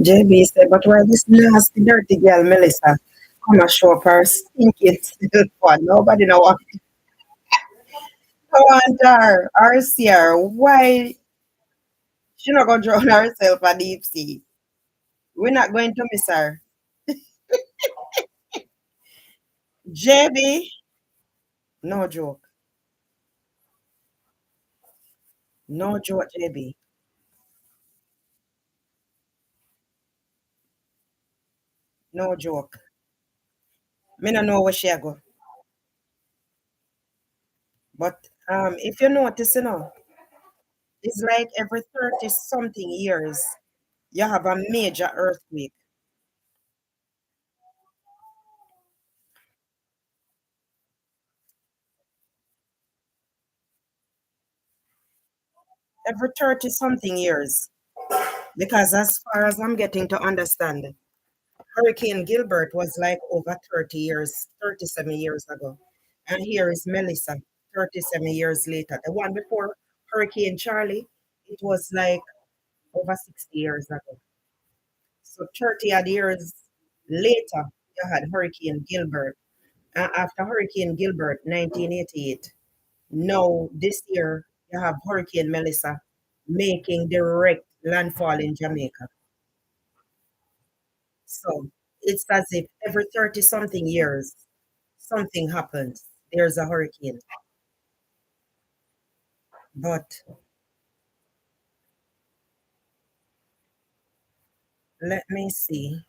JB said, but why this nasty dirty girl Melissa come and show up her stinking self for nobody know what I want her or see her. Why she not gonna drown herself a deep sea? We're not going to miss her. JB, no joke. No joke, JB. No joke. Me no know where she a go. But if you notice, it's like every 30 something years you have a major earthquake. Every 30 something years. Because as far as I'm getting to understand, Hurricane Gilbert was like over 30 years, 37 years ago. And here is Melissa, 37 years later. The one before Hurricane Charlie, it was like over 60 years ago. So 30 odd years later, you had Hurricane Gilbert. And after Hurricane Gilbert, 1988, now this year, you have Hurricane Melissa making direct landfall in Jamaica. So it's as if every 30 something years, something happens. There's a hurricane. But let me see.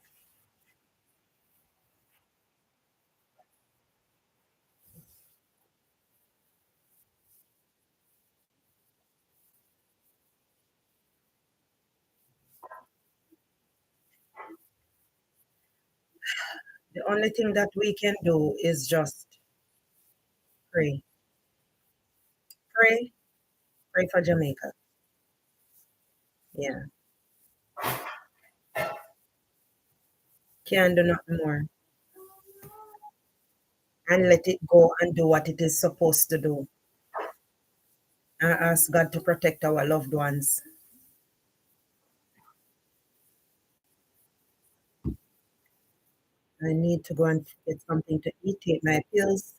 The only thing that we can do is just pray. Pray. Pray for Jamaica. Yeah. Can't do nothing more. And let it go and do what it is supposed to do. And ask God to protect our loved ones. I need to go and get something to eat, take my pills.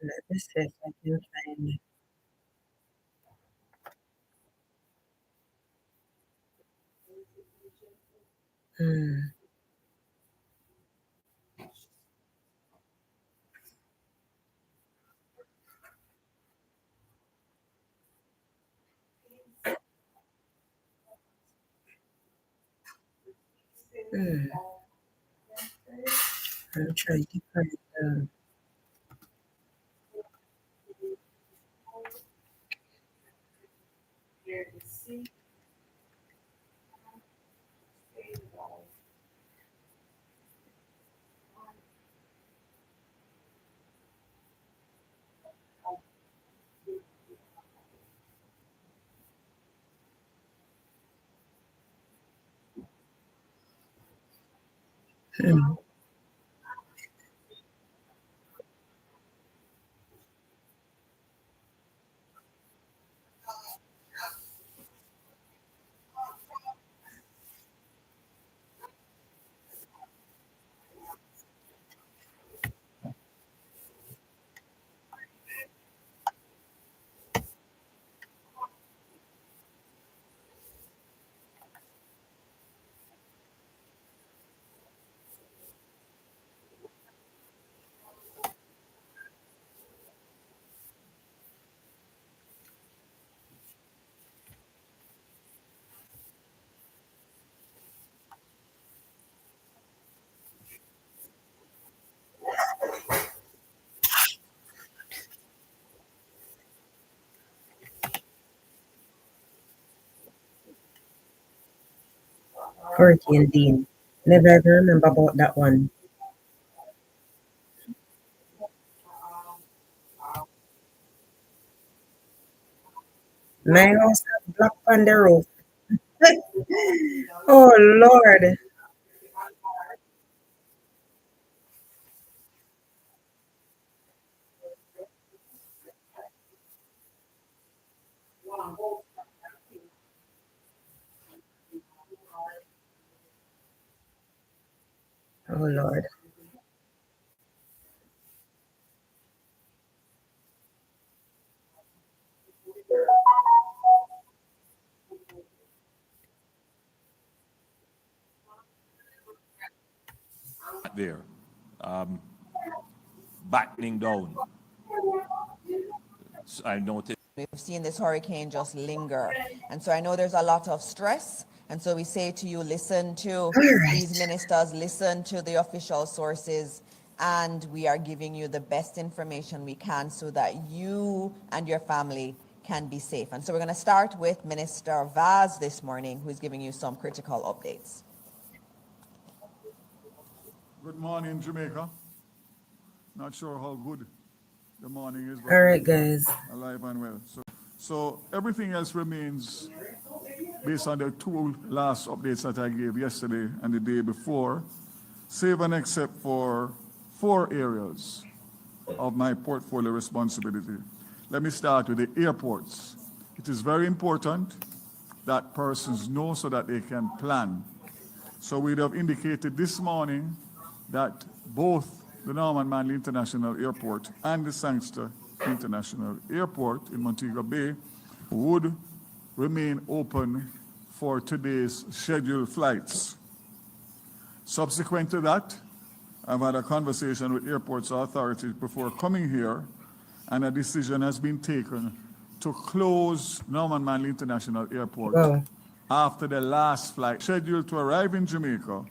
Let me see if I can find. Hmm. Hmm. I'm trying to find. Hmm. Hurricane Dean. Never ever remember about that one. My house has black on the roof. Oh Lord. Oh Lord. there, battening down. I noticed. We've seen this hurricane just linger. And so I know there's a lot of stress. And so we say to you, listen to All these right. ministers, listen to the official sources, and we are giving you the best information we can so that you and your family can be safe. And so we're going to start with Minister Vaz this morning, who's giving you some critical updates. Good morning, Jamaica. Not sure how good the morning is, but All we're right, guys. alive and well. So everything else remains based on the two last updates that I gave yesterday and the day before, save and except for 4 areas of my portfolio responsibility. Let me start with the airports. It is very important that persons know so that they can plan. So we'd have indicated this morning that both the Norman Manley International Airport and the Sangster International Airport in Montego Bay would remain open for today's scheduled flights. Subsequent to that, I've had a conversation with airports authorities before coming here, and a decision has been taken to close Norman Manley International Airport Wow. after the last flight scheduled to arrive in Jamaica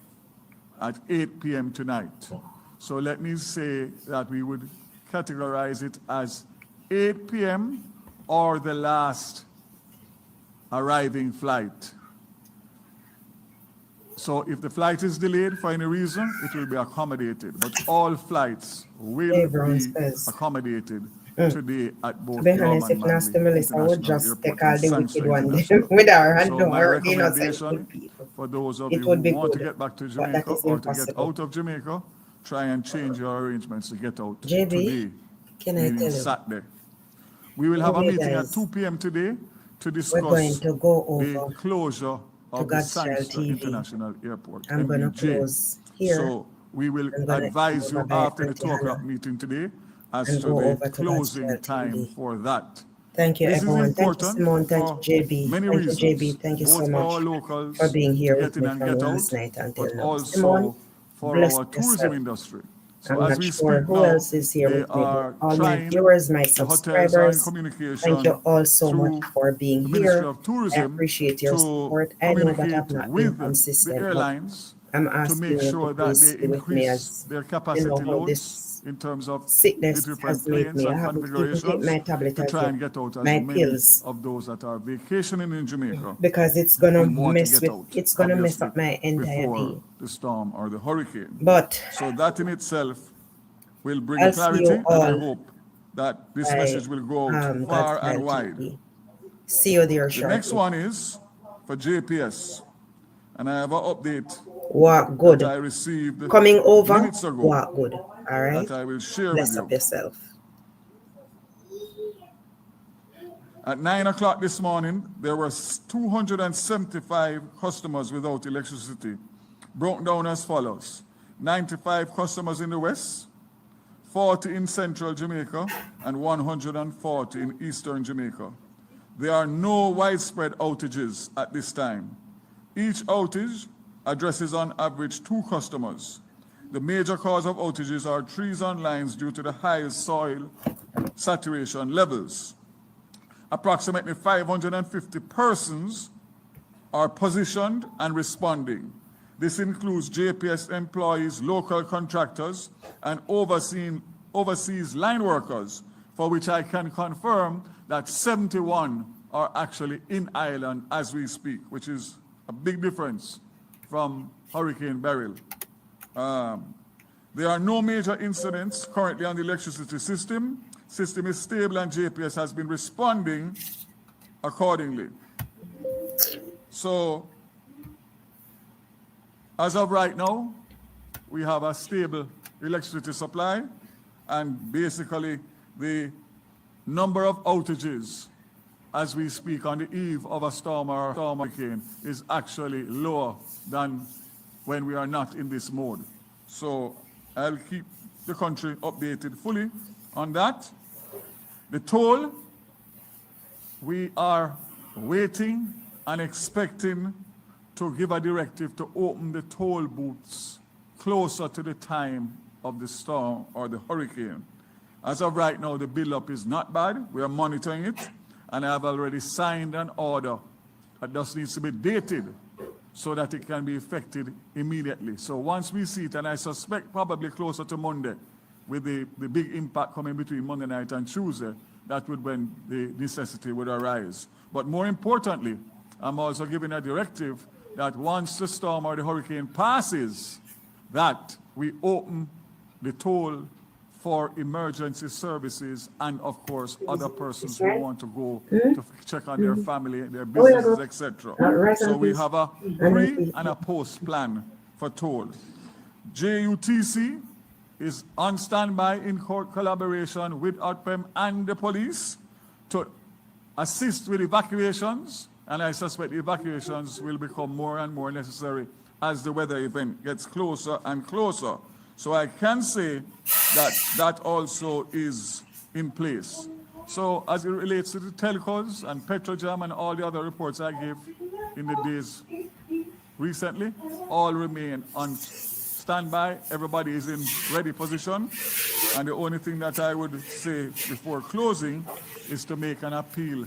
at 8 p.m. tonight. So let me say that we would categorize it as 8 p.m. or the last arriving flight. So if the flight is delayed for any reason, it will be accommodated. But all flights will Everyone be says. accommodated today at To both be honest, Norman if Manley Nasty Melissa would International just take Airport and all the wicked Sangster one International. with her and So do my her innocent recommendation good people. for those of It you would who be want to good. get back to But that Jamaica is or to get impossible. out of Jamaica, try and change your arrangements to get out JB, today, can I meaning tell you? Saturday. We will have a Okay, meeting at 2 guys, p.m. today to we're going discuss to go the over closure to of the God's Child Sangster TV. International Airport, I'm going to NBJ. close here. So we will I'm going to hand advise over you by after the Auntie 2 o'clock Hannah meeting today as and to go the over to God's closing Child time TV. for that. Thank you, This is everyone. Thank you, important Simone. Thank for you, JB. many Thank you, reasons, JB. Thank you so both for our much for locals being to here get with in me and from get last out, night until but now. Simone, also for bless our tourism yourself. industry. So I'm as not we sure speak who now, else is here they with me, but are all my trying, viewers, my the hotels are in subscribers, thank you communication all so much through for being the Ministry here. of I Tourism appreciate your to support. I know that I've communicate not been with the consistent, but airlines I'm to asking make you to sure that please they be with me increase as their you know capacity how loads this in terms of the sickness different has made planes me. I and haven't even taken configurations my tablet to as try yet, and get out as my many pills, of those that are vacationing in Jamaica because it's gonna and want to mess get with, out, it's gonna mess obviously, up my entire before day. the storm or the hurricane. But So that in itself will bring I'll see you clarity, and I all hope that this by message will go out God's far and Child wide. TV. See you there The next shortly. one is for JPS, and I have an update Walk that good. I received Coming over, minutes ago walk good. All right. that I will share with Bless up you. yourself. At 9 o'clock this morning, there were 275 customers without electricity, broken down as follows: 95 customers in the west, 40 in central Jamaica, and 140 in eastern Jamaica. There are no widespread outages at this time. Each outage addresses on average 2 customers. The major cause of outages are trees on lines due to the high soil saturation levels. Approximately 550 persons are positioned and responding. This includes JPS employees, local contractors, and overseas line workers, for which I can confirm that 71 are actually in Ireland as we speak, which is a big difference from Hurricane Beryl. There are no major incidents currently on the electricity system. System is stable and JPS has been responding accordingly. So, as of right now, we have a stable electricity supply, and basically the number of outages as we speak on the eve of a storm or hurricane is actually lower than when we are not in this mode. So I'll keep the country updated fully on that. The toll, we are waiting and expecting to give a directive to open the toll booths closer to the time of the storm or the hurricane. As of right now, the buildup is not bad. We are monitoring it, and I have already signed an order that just needs to be dated so that it can be effected immediately. So once we see it, and I suspect probably closer to Monday, with the big impact coming between Monday night and Tuesday, that would when the necessity would arise. But more importantly, I'm also giving a directive that once the storm or the hurricane passes, that we open the toll for emergency services and, of course, other persons who want to go to check on their family, their businesses, etc. So we have a pre and a post plan for toll. JUTC is on standby in collaboration with OTPEM and the police to assist with evacuations, and I suspect evacuations will become more and more necessary as the weather event gets closer and closer. So I can say that that also is in place. So as it relates to the telcos and Petrojam and all the other reports I gave in the days recently, all remain on standby. Everybody is in ready position. And the only thing that I would say before closing is to make an appeal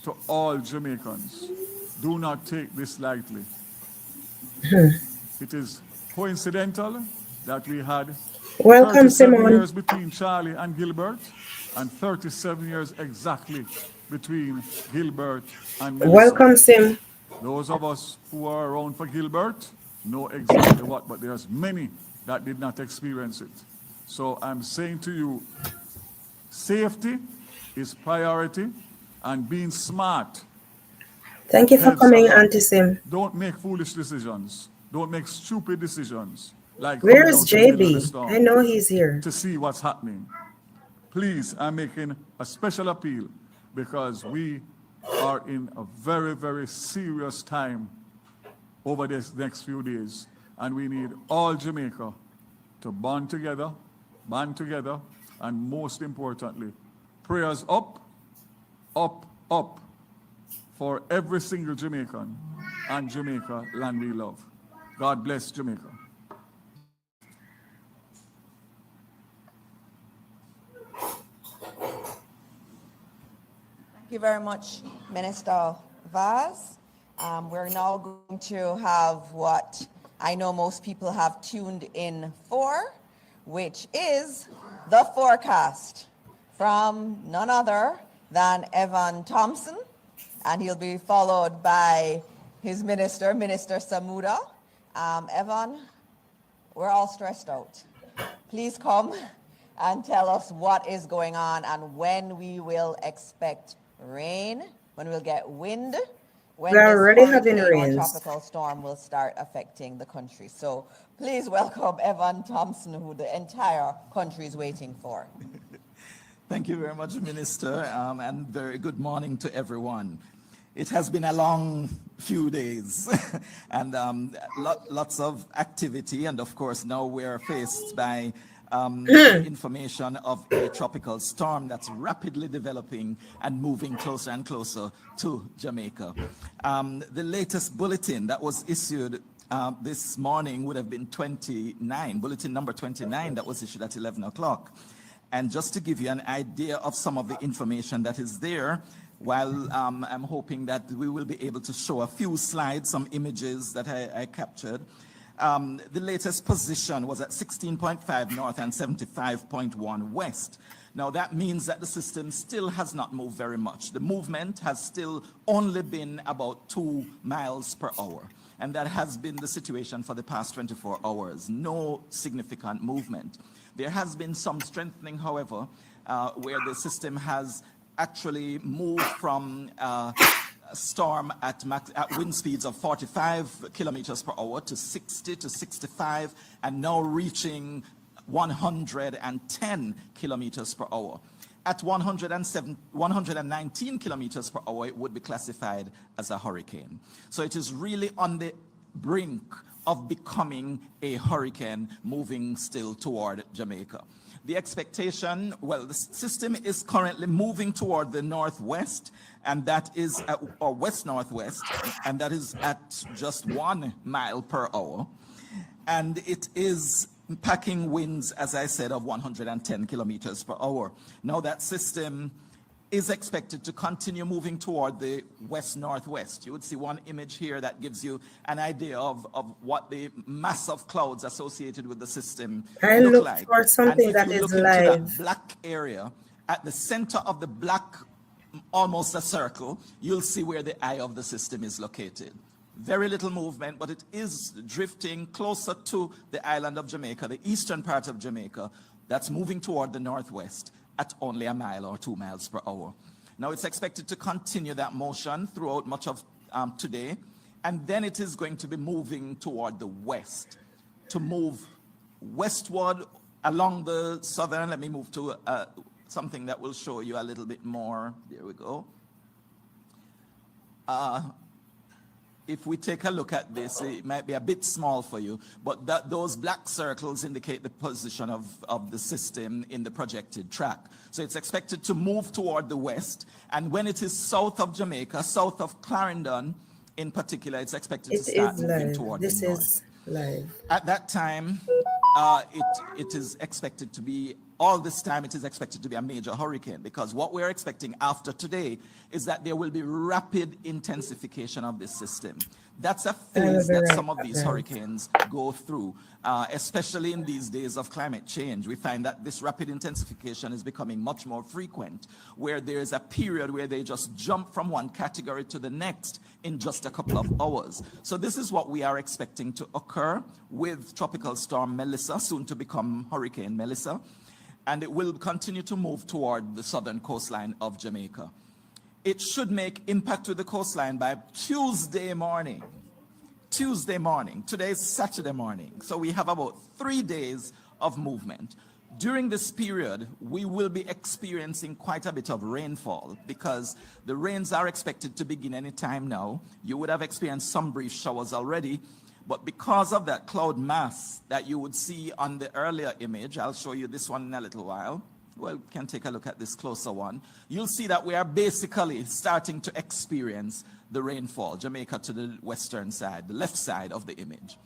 to all Jamaicans. Do not take this lightly. It is coincidental that we had Welcome, 37 Simon. years between Charlie and Gilbert, and 37 years exactly between Gilbert and Melissa. Welcome, Sim. Those of us who are around for Gilbert know exactly what, but there's many that did not experience it. So I'm saying to you, safety is priority, and being smart. Thank you for helps a coming, lot. Auntie Sim. Don't make foolish decisions. Don't make stupid decisions. Like Where coming is out in the middle of the JB? storm I know he's here. to see what's happening. Please, I'm making a special appeal because we are in a very, very serious time over this next few days, and we need all Jamaica to band together, and most importantly, prayers up, up, up for every single Jamaican and Jamaica, land we love. God bless Jamaica. Thank you very much, Minister Vaz. We're now going to have what I know most people have tuned in for, which is the forecast from none other than Evan Thompson, and he'll be followed by his minister, Minister Samuda. Evan, we're all stressed out. Please come and tell us what is going on and when we will expect rain, when we'll get wind, when We're this already having hurricane or rains. tropical storm will start affecting the country. So please welcome Evan Thompson, who the entire country is waiting for. Thank you very much, Minister, and very good morning to everyone. It has been a long few days and lots of activity, and of course now we're faced by information of a tropical storm that's rapidly developing and moving closer and closer to Jamaica. The latest bulletin that was issued this morning would have been bulletin number 29 that was issued at 11 o'clock. And just to give you an idea of some of the information that is there, while I'm hoping that we will be able to show a few slides, some images that I captured. The latest position was at 16.5 north and 75.1 west. Now that means that the system still has not moved very much. The movement has still only been about 2 miles per hour. And that has been the situation for the past 24 hours. No significant movement. There has been some strengthening, however, where the system has actually move from a storm at wind speeds of 45 kilometers per hour to 60 to 65, and now reaching 110 kilometers per hour. At 119 kilometers per hour, it would be classified as a hurricane. So it is really on the brink of becoming a hurricane, moving still toward Jamaica. The expectation, well, the system is currently moving toward the northwest, and that is or west-northwest, and that is at just 1 mile per hour. And it is packing winds, as I said, of 110 kilometers per hour. Now that system is expected to continue moving toward the west-northwest. You would see one image here that gives you an idea of what the mass of clouds associated with the system I look look like. for something and if that you is look into live. that black area, at the center of the black, almost a circle, you'll see where the eye of the system is located. Very little movement, but it is drifting closer to the island of Jamaica, the eastern part of Jamaica, that's moving toward the northwest at only 1 mile or 2 miles per hour. Now it's expected to continue that motion throughout much of today, and then it is going to be moving toward the west, to move westward along the southern. Let me move to something that will show you a little bit more. There we go. If we take a look at this, it might be a bit small for you, but those black circles indicate the position of the system in the projected track. So it's expected to move toward the west, and when it is south of Jamaica, south of Clarendon in particular, it's expected to start moving toward the north. This is live. At that time, it is expected to be, all this time it is expected to be a major hurricane, because what we're expecting after today is that there will be rapid intensification of this system. That's a phase that some of these hurricanes go through, especially in these days of climate change. We find that this rapid intensification is becoming much more frequent, where there is a period where they just jump from one category to the next in just a couple of hours. So this is what we are expecting to occur with Tropical Storm Melissa, soon to become Hurricane Melissa, and it will continue to move toward the southern coastline of Jamaica. It should make impact to the coastline by Tuesday morning. Tuesday morning. Today is Saturday morning. So we have about 3 days of movement. During this period, we will be experiencing quite a bit of rainfall, because the rains are expected to begin any time now. You would have experienced some brief showers already, but because of that cloud mass that you would see on the earlier image, I'll show you this one in a little while. Well, we can take a look at this closer one. You'll see that we are basically starting to experience the rainfall, Jamaica to the western side, the left side of the image.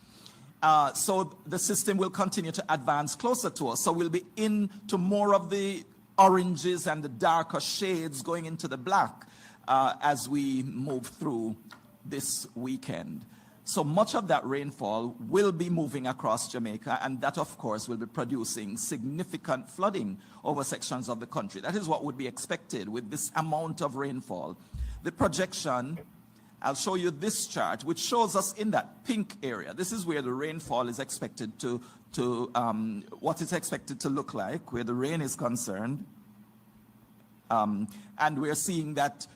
So the system will continue to advance closer to us. So we'll be into more of the oranges and the darker shades going into the black as we move through this weekend. So much of that rainfall will be moving across Jamaica, and that, of course, will be producing significant flooding over sections of the country. That is what would be expected with this amount of rainfall. The projection, I'll show you this chart, which shows us in that pink area. This is where the rainfall is expected what it's expected to look like, where the rain is concerned. And we're seeing that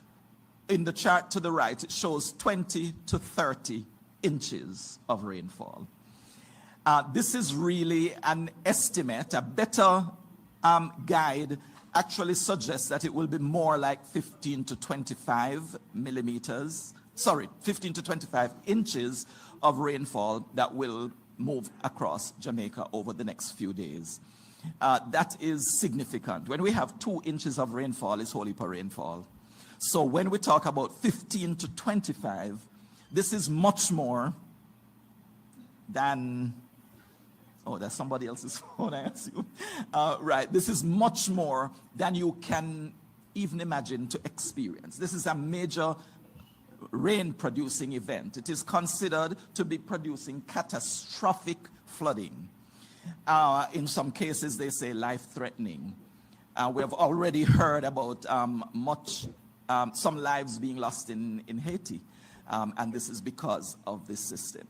in the chart to the right, it shows 20 to 30 inches of rainfall. This is really an estimate. A better guide actually suggests that it will be more like 15 to 25 millimeters, 15 to 25 inches of rainfall that will move across Jamaica over the next few days. That is significant. When we have 2 inches of rainfall, it's whole heap of rainfall. So when we talk about 15 to 25, this is much more than, oh, that's somebody else's phone, I assume. Right, this is much more than you can even imagine to experience. This is a major rain-producing event. It is considered to be producing catastrophic flooding. In some cases, they say life-threatening. We have already heard about some lives being lost in Haiti. And this is because of this system.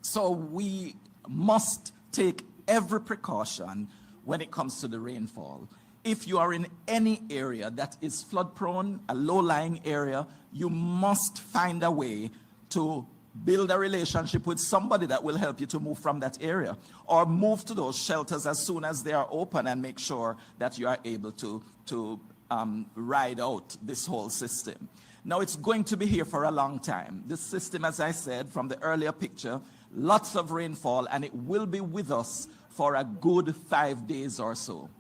So we must take every precaution when it comes to the rainfall. If you are in any area that is flood prone, a low-lying area, you must find a way to build a relationship with somebody that will help you to move from that area, or move to those shelters as soon as they are open and make sure that you are able to ride out this whole system. Now, it's going to be here for a long time. This system, as I said from the earlier picture, lots of rainfall, and it will be with us for a good 5 days or so.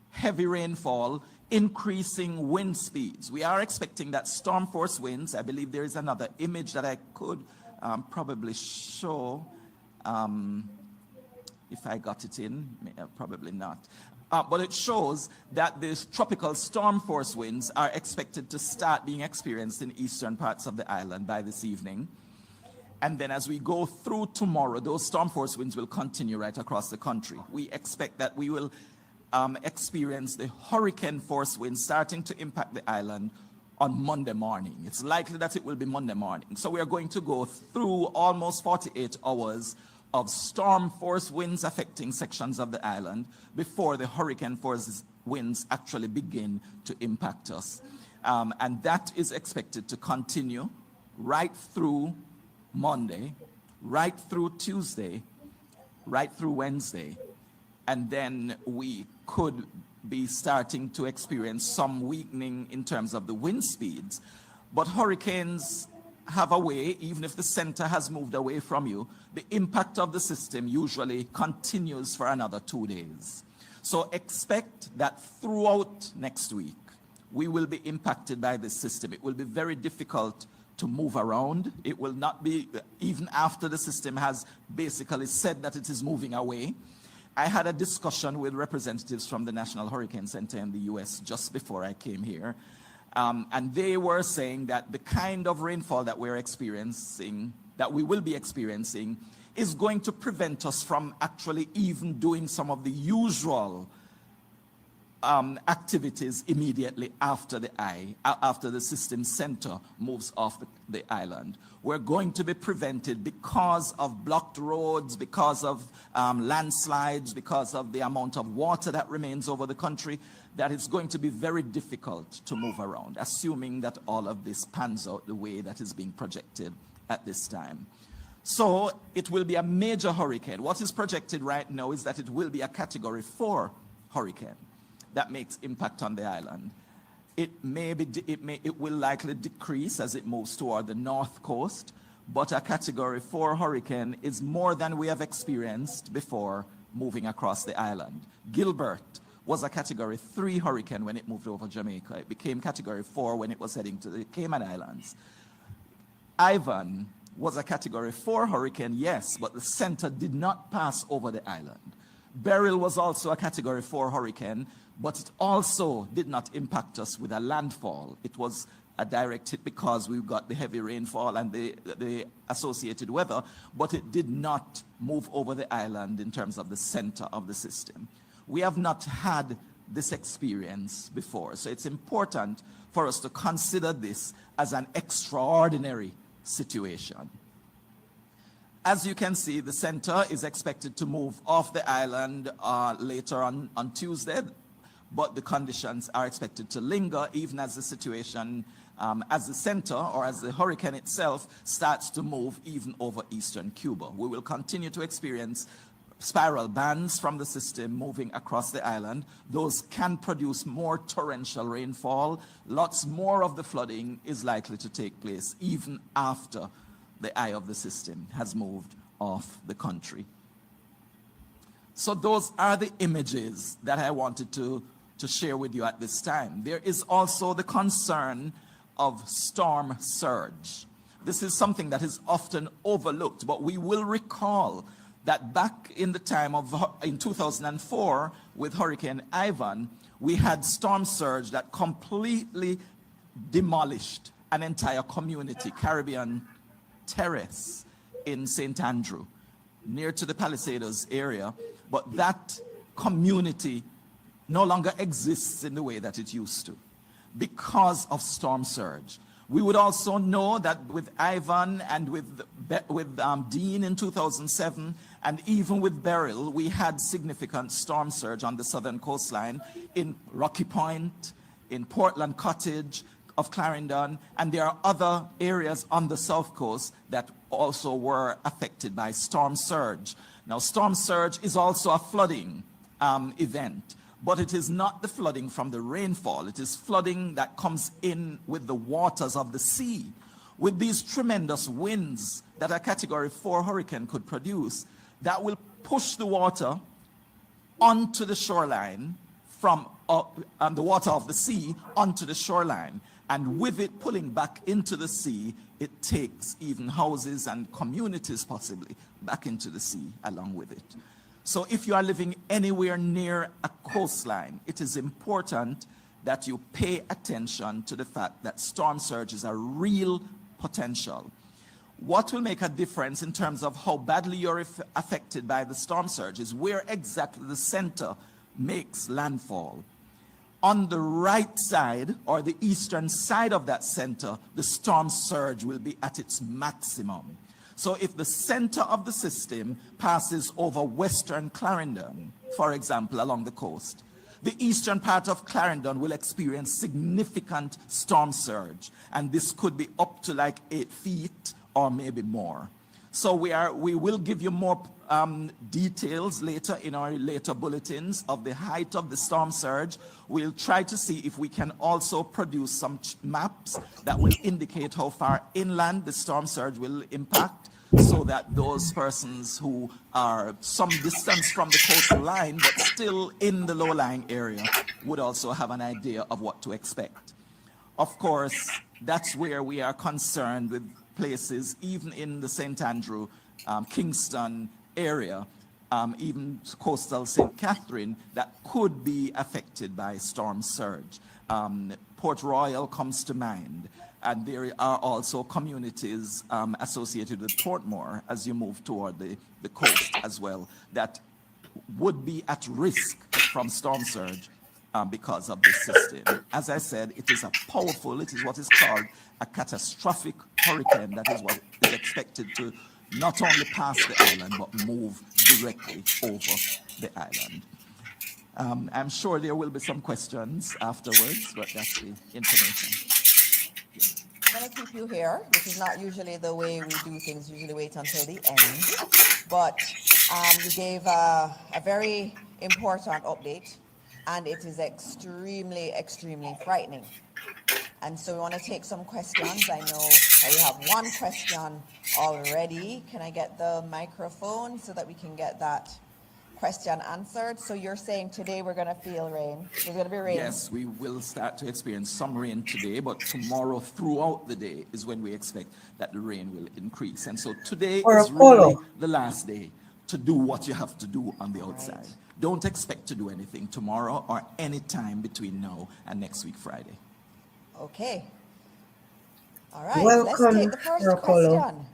Heavy rainfall, increasing wind speeds. We are expecting that storm force winds, I believe there is another image that I could probably show, if I got it in, probably not. But it shows that these tropical storm force winds are expected to start being experienced in eastern parts of the island by this evening. And then as we go through tomorrow, those storm force winds will continue right across the country. We expect that we will experience the hurricane force winds starting to impact the island on Monday morning. It's likely that it will be Monday morning. So we are going to go through almost 48 hours of storm force winds affecting sections of the island before the hurricane force winds actually begin to impact us. And that is expected to continue right through Monday, right through Tuesday, right through Wednesday. And then we could be starting to experience some weakening in terms of the wind speeds. But hurricanes have a way, even if the center has moved away from you, the impact of the system usually continues for another 2 days. So expect that throughout next week, we will be impacted by this system. It will be very difficult to move around. It will not be, even after the system has basically said that it is moving away. I had a discussion with representatives from the National Hurricane Center in the US just before I came here. And they were saying that the kind of rainfall that we're experiencing, that we will be experiencing, is going to prevent us from actually even doing some of the usual activities immediately after the system center moves off the island. We're going to be prevented because of blocked roads, because of landslides, because of the amount of water that remains over the country, that it's going to be very difficult to move around, assuming that all of this pans out the way that is being projected at this time. So it will be a major hurricane. What is projected right now is that it will be a Category 4 hurricane that makes impact on the island. It will likely decrease as it moves toward the north coast, but a Category 4 hurricane is more than we have experienced before moving across the island. Gilbert was a Category 3 hurricane when it moved over Jamaica. It became Category 4 when it was heading to the Cayman Islands. Ivan was a Category 4 hurricane, yes, but the center did not pass over the island. Beryl was also a Category 4 hurricane, but it also did not impact us with a landfall. It was a direct hit because we've got the heavy rainfall and the associated weather, but it did not move over the island in terms of the center of the system. We have not had this experience before, so it's important for us to consider this as an extraordinary situation. As you can see, the center is expected to move off the island later on Tuesday, but the conditions are expected to linger even as the situation, as the center or as the hurricane itself starts to move even over eastern Cuba. We will continue to experience spiral bands from the system moving across the island. Those can produce more torrential rainfall. Lots more of the flooding is likely to take place even after the eye of the system has moved off the country. So those are the images that I wanted to share with you at this time. There is also the concern of storm surge. This is something that is often overlooked, but we will recall that back in the time in 2004 with Hurricane Ivan, we had storm surge that completely demolished an entire community, Caribbean Terrace in St. Andrew, near to the Palisados area, but that community no longer exists in the way that it used to because of storm surge. We would also know that with Ivan and with Dean in 2007 And even with Beryl, we had significant storm surge on the southern coastline in Rocky Point, in Portland Cottage of Clarendon, and there are other areas on the south coast that also were affected by storm surge. Now, storm surge is also a flooding event, but it is not the flooding from the rainfall. It is flooding that comes in with the waters of the sea. With these tremendous winds that a Category 4 hurricane could produce, that will push the water onto the shoreline from the water of the sea onto the shoreline. And with it pulling back into the sea, it takes even houses and communities possibly back into the sea along with it. So if you are living anywhere near a coastline, it is important that you pay attention to the fact that storm surge is a real potential. What will make a difference in terms of how badly you're affected by the storm surge is where exactly the center makes landfall. On the right side or the eastern side of that center, the storm surge will be at its maximum. So if the center of the system passes over western Clarendon, for example, along the coast, the eastern part of Clarendon will experience significant storm surge, and this could be up to like 8 feet or maybe more. So we will give you more details later in our later bulletins of the height of the storm surge. We'll try to see if we can also produce some maps that will indicate how far inland the storm surge will impact, so that those persons who are some distance from the coastal line but still in the low-lying area would also have an idea of what to expect. Of course, that's where we are concerned with places, even in the St. Andrew, Kingston area, even coastal St. Catherine, that could be affected by storm surge. Port Royal comes to mind, and there are also communities associated with Portmore as you move toward the coast as well, that would be at risk from storm surge because of this system. As I said, it is it is what is called a catastrophic hurricane. That is what is expected to not only pass the island, but move directly over the island. I'm sure there will be some questions afterwards, but that's the information. I'm going to keep you here, which is not usually the way we do things, usually wait until the end. But you gave a very important update, and it is extremely, extremely frightening. And so we want to take some questions. I know that we have one question already. Can I get the microphone so that we can get that question answered? So you're saying today we're going to feel rain. There's going to be rain. Yes, we will start to experience some rain today, but tomorrow throughout the day is when we expect that the rain will increase. And so today is really the last day to do what you have to do on the outside. Right. Don't expect to do anything tomorrow or any time between now and next week, Friday. Okay. All right. Welcome, let's take the first question.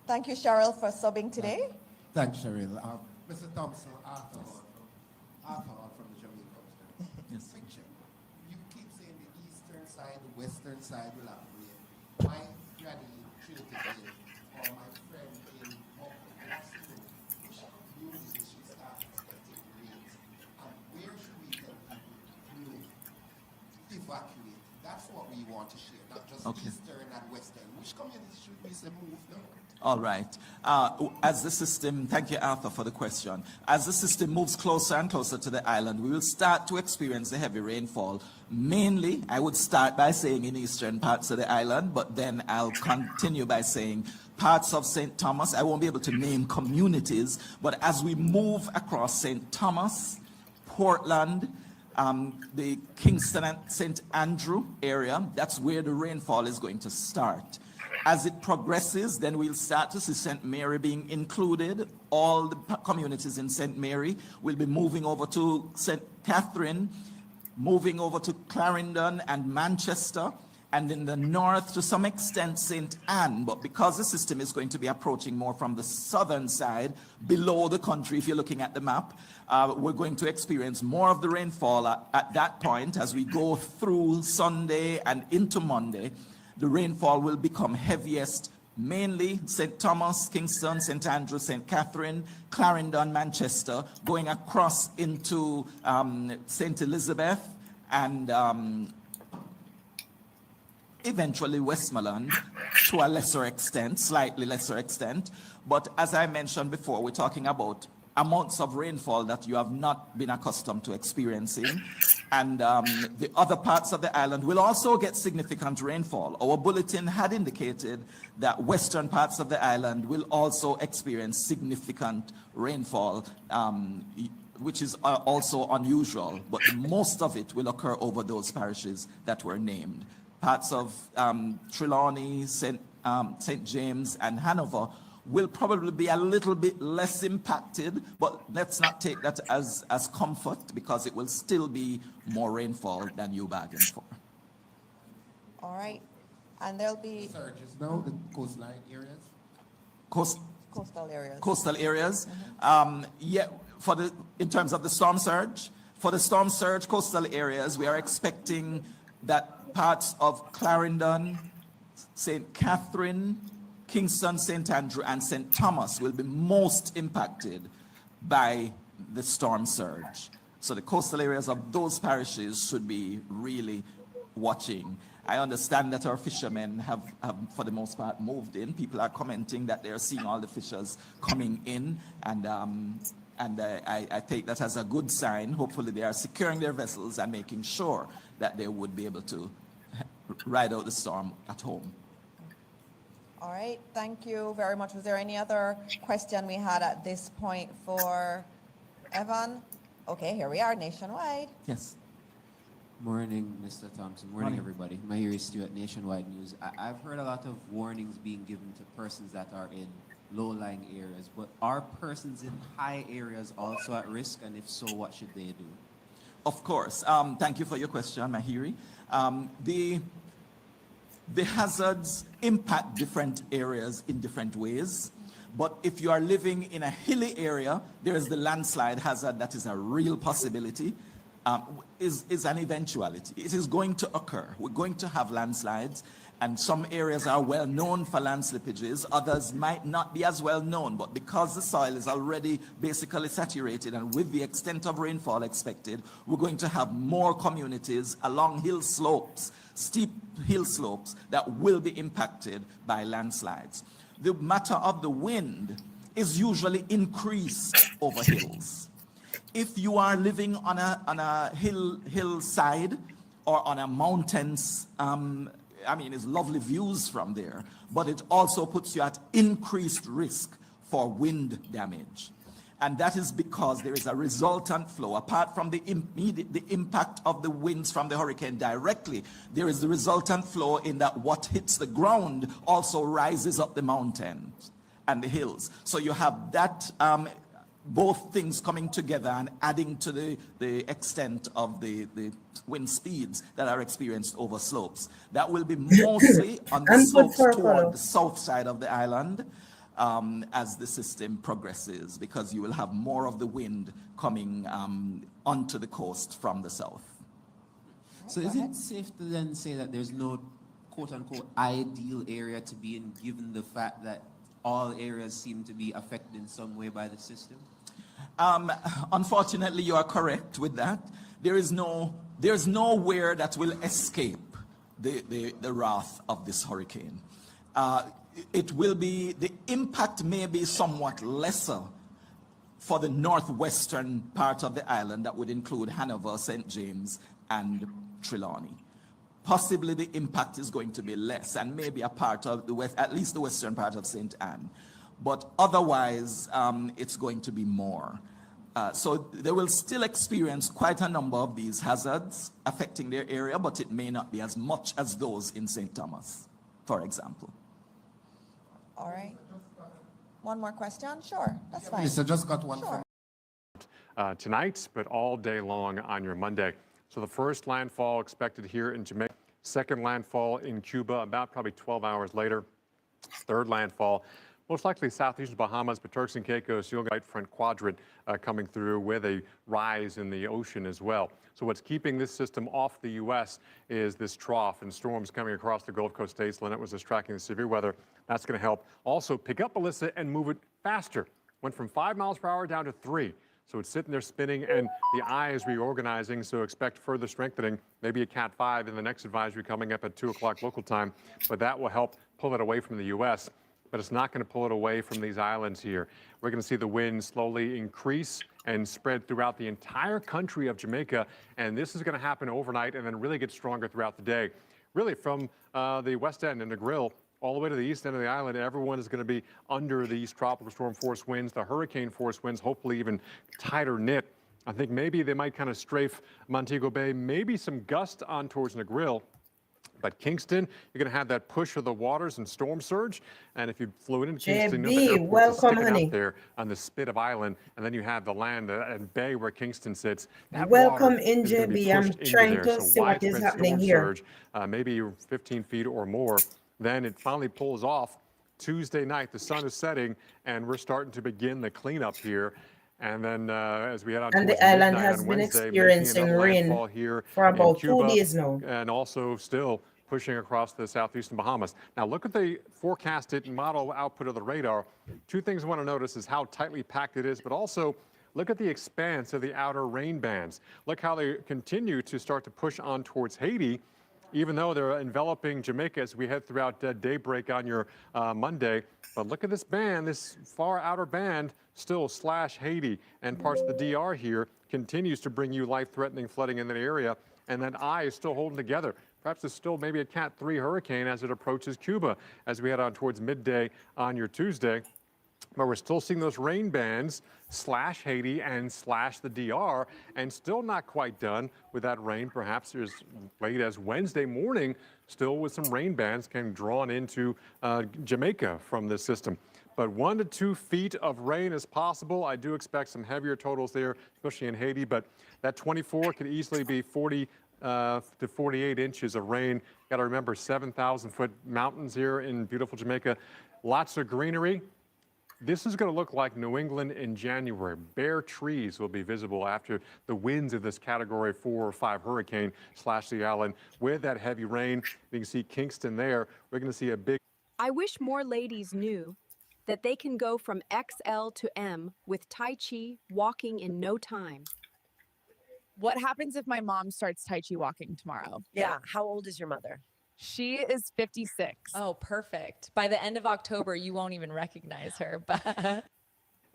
Thank you, Cheryl, for subbing today. Thanks, Cheryl. Mr. Thompson, Arthur from the Jamaica. Yes. Picture. You keep saying the eastern side, the western side will have rain. My granny Trinity Day, or my friend in Boston, which communities should start expecting rains, and where should we tell people to evacuate? That's what we want to share, not just eastern and western. Which communities should we say move now? All right. As the system, thank you, Arthur, for the question. As the system moves closer and closer to the island, we will start to experience the heavy rainfall. Mainly, I would start by saying in eastern parts of the island, but then I'll continue by saying parts of St. Thomas. I won't be able to name communities, but as we move across St. Thomas, Portland, the Kingston and St. Andrew area, that's where the rainfall is going to start. As it progresses, then we'll start to see St. Mary being included. All the communities in St. Mary will be moving over to St. Catherine, moving over to Clarendon and Manchester, and in the north to some extent St. Anne. But because the system is going to be approaching more from the southern side, below the country, if you're looking at the map, we're going to experience more of the rainfall at that point. As we go through Sunday and into Monday, the rainfall will become heaviest mainly St. Thomas, Kingston, St. Andrew, St. Catherine, Clarendon, Manchester, going across into St. Elizabeth and eventually Westmoreland to a lesser extent, slightly lesser extent. But as I mentioned before, we're talking about amounts of rainfall that you have not been accustomed to experiencing. And the other parts of the island will also get significant rainfall. Our bulletin had indicated that western parts of the island will also experience significant rainfall, which is also unusual, but most of it will occur over those parishes that were named. Parts of Trelawney, St. James, and Hanover will probably be a little bit less impacted, but let's not take that as comfort, because it will still be more rainfall than you bargained for. All right. And there'll be Surges now, the coastline areas. coastal areas. Coastal areas. Yeah, in terms of the storm surge, for the storm surge coastal areas, we are expecting that parts of Clarendon, St. Catherine, Kingston, St. Andrew, and St. Thomas will be most impacted by the storm surge. So the coastal areas of those parishes should be really watching. I understand that our fishermen have for the most part moved in. People are commenting that they're seeing all the fishers coming in, and I take that as a good sign. Hopefully they are securing their vessels and making sure that they would be able to ride out the storm at home. All right, thank you very much. Was there any other question we had at this point for Evan? Okay, here we are, Nationwide. Yes. Morning, Mr. Thompson. Morning, everybody. Mahiri Stewart, Nationwide News. I've heard a lot of warnings being given to persons that are in low-lying areas, but are persons in high areas also at risk? And if so, what should they do? Of course. Thank you for your question, Mahiri. The hazards impact different areas in different ways. But if you are living in a hilly area, there is the landslide hazard that is a real possibility, is an eventuality. It is going to occur. We're going to have landslides, and some areas are well known for land slippages. Others might not be as well known, but because the soil is already basically saturated, and with the extent of rainfall expected, we're going to have more communities along hill slopes, steep hill slopes, that will be impacted by landslides. The matter of the wind is usually increased over hills. If you are living on a hillside or on a mountains, it's lovely views from there, but it also puts you at increased risk for wind damage. And that is because there is a resultant flow. Apart from the impact of the winds from the hurricane directly, there is the resultant flow in that what hits the ground also rises up the mountains and the hills. So you have that, both things coming together and adding to the extent of the wind speeds that are experienced over slopes. That will be mostly on the slopes toward the south side of the island, as the system progresses, because you will have more of the wind coming onto the coast from the south. So is it safe to then say that there's no quote-unquote ideal area to be in, given the fact that all areas seem to be affected in some way by the system? Unfortunately, you are correct with that. There's nowhere that will escape the wrath of this hurricane. It will be, the impact may be somewhat lesser for the northwestern part of the island that would include Hanover, St. James, and Trelawney. Possibly the impact is going to be less, and maybe a part of the west, at least the western part of St. Anne. But otherwise, it's going to be more. So they will still experience quite a number of these hazards affecting their area, but it may not be as much as those in St. Thomas, for example. All right. One more question? Sure, that's fine. Yes, I just got one. Sure. Tonight, but all day long on your Monday. So the first landfall expected here in Jamaica, second landfall in Cuba about probably 12 hours later, third landfall most likely southeastern Bahamas, but Turks and Caicos, you'll get right front quadrant coming through with a rise in the ocean as well. So what's keeping this system off the U.S. is this trough and storms coming across the Gulf Coast states. Lynette was just tracking the severe weather. That's going to help also pick up Melissa and move it faster. Went from 5 miles per hour down to 3. So it's sitting there spinning, and the eye is reorganizing, so expect further strengthening, maybe a Cat 5 in the next advisory coming up at 2 o'clock local time. But that will help pull it away from the U.S., but it's not going to pull it away from these islands here. We're going to see the wind slowly increase and spread throughout the entire country of Jamaica, and this is going to happen overnight and then really get stronger throughout the day. Really from the west end and the Grill all the way to the east end of the island, everyone is going to be under these tropical storm force winds, the hurricane force winds, hopefully even tighter knit. I think maybe they might kind of strafe Montego Bay, maybe some gust on towards Negril. But Kingston, you're going to have that push of the waters and storm surge. And if you flew into Kingston, you know the JB, airport's welcome, sticking honey. out there on the spit of island. And then you have the land and bay where Kingston sits. That Welcome water in, is gonna be JB. I'm pushed into trying there. to So see what is widespread happening storm here. surge, maybe 15 feet or more. Then it finally pulls off Tuesday night. The sun is setting, and we're starting to begin the cleanup here. And then as we head on And towards the island midnight has on been Wednesday, experiencing making another rain landfall here for in about 2 Cuba, days now. and also still pushing across the southeastern Bahamas. Now look at the forecasted model output of the radar. Two things I want to notice is how tightly packed it is, but also look at the expanse of the outer rain bands. Look how they continue to start to push on towards Haiti, even though they're enveloping Jamaica as we head throughout daybreak on your Monday. But look at this band, this far outer band, still slash Haiti and parts of the DR here, continues to bring you life-threatening flooding in that area. And that eye is still holding together. Perhaps it's still maybe a Cat 3 hurricane as it approaches Cuba as we head on towards midday on your Tuesday. But we're still seeing those rain bands slash Haiti and slash the DR, and still not quite done with that rain. Perhaps as late as Wednesday morning, still with some rain bands getting drawn into Jamaica from this system. But 1 to 2 feet of rain is possible. I do expect some heavier totals there, especially in Haiti, but that 24 could easily be 40 to 48 inches of rain. Got to remember 7,000-foot mountains here in beautiful Jamaica. Lots of greenery. This is going to look like New England in January. Bare trees will be visible after the winds of this Category 4 or 5 hurricane slash the island. With that heavy rain, you can see Kingston there. We're going to see a big... I wish more ladies knew that they can go from XL to M with Tai Chi walking in no time. What happens if my mom starts Tai Chi walking tomorrow? Yeah. How old is your mother? She is 56. Oh, perfect. By the end of October, you won't even recognize her. But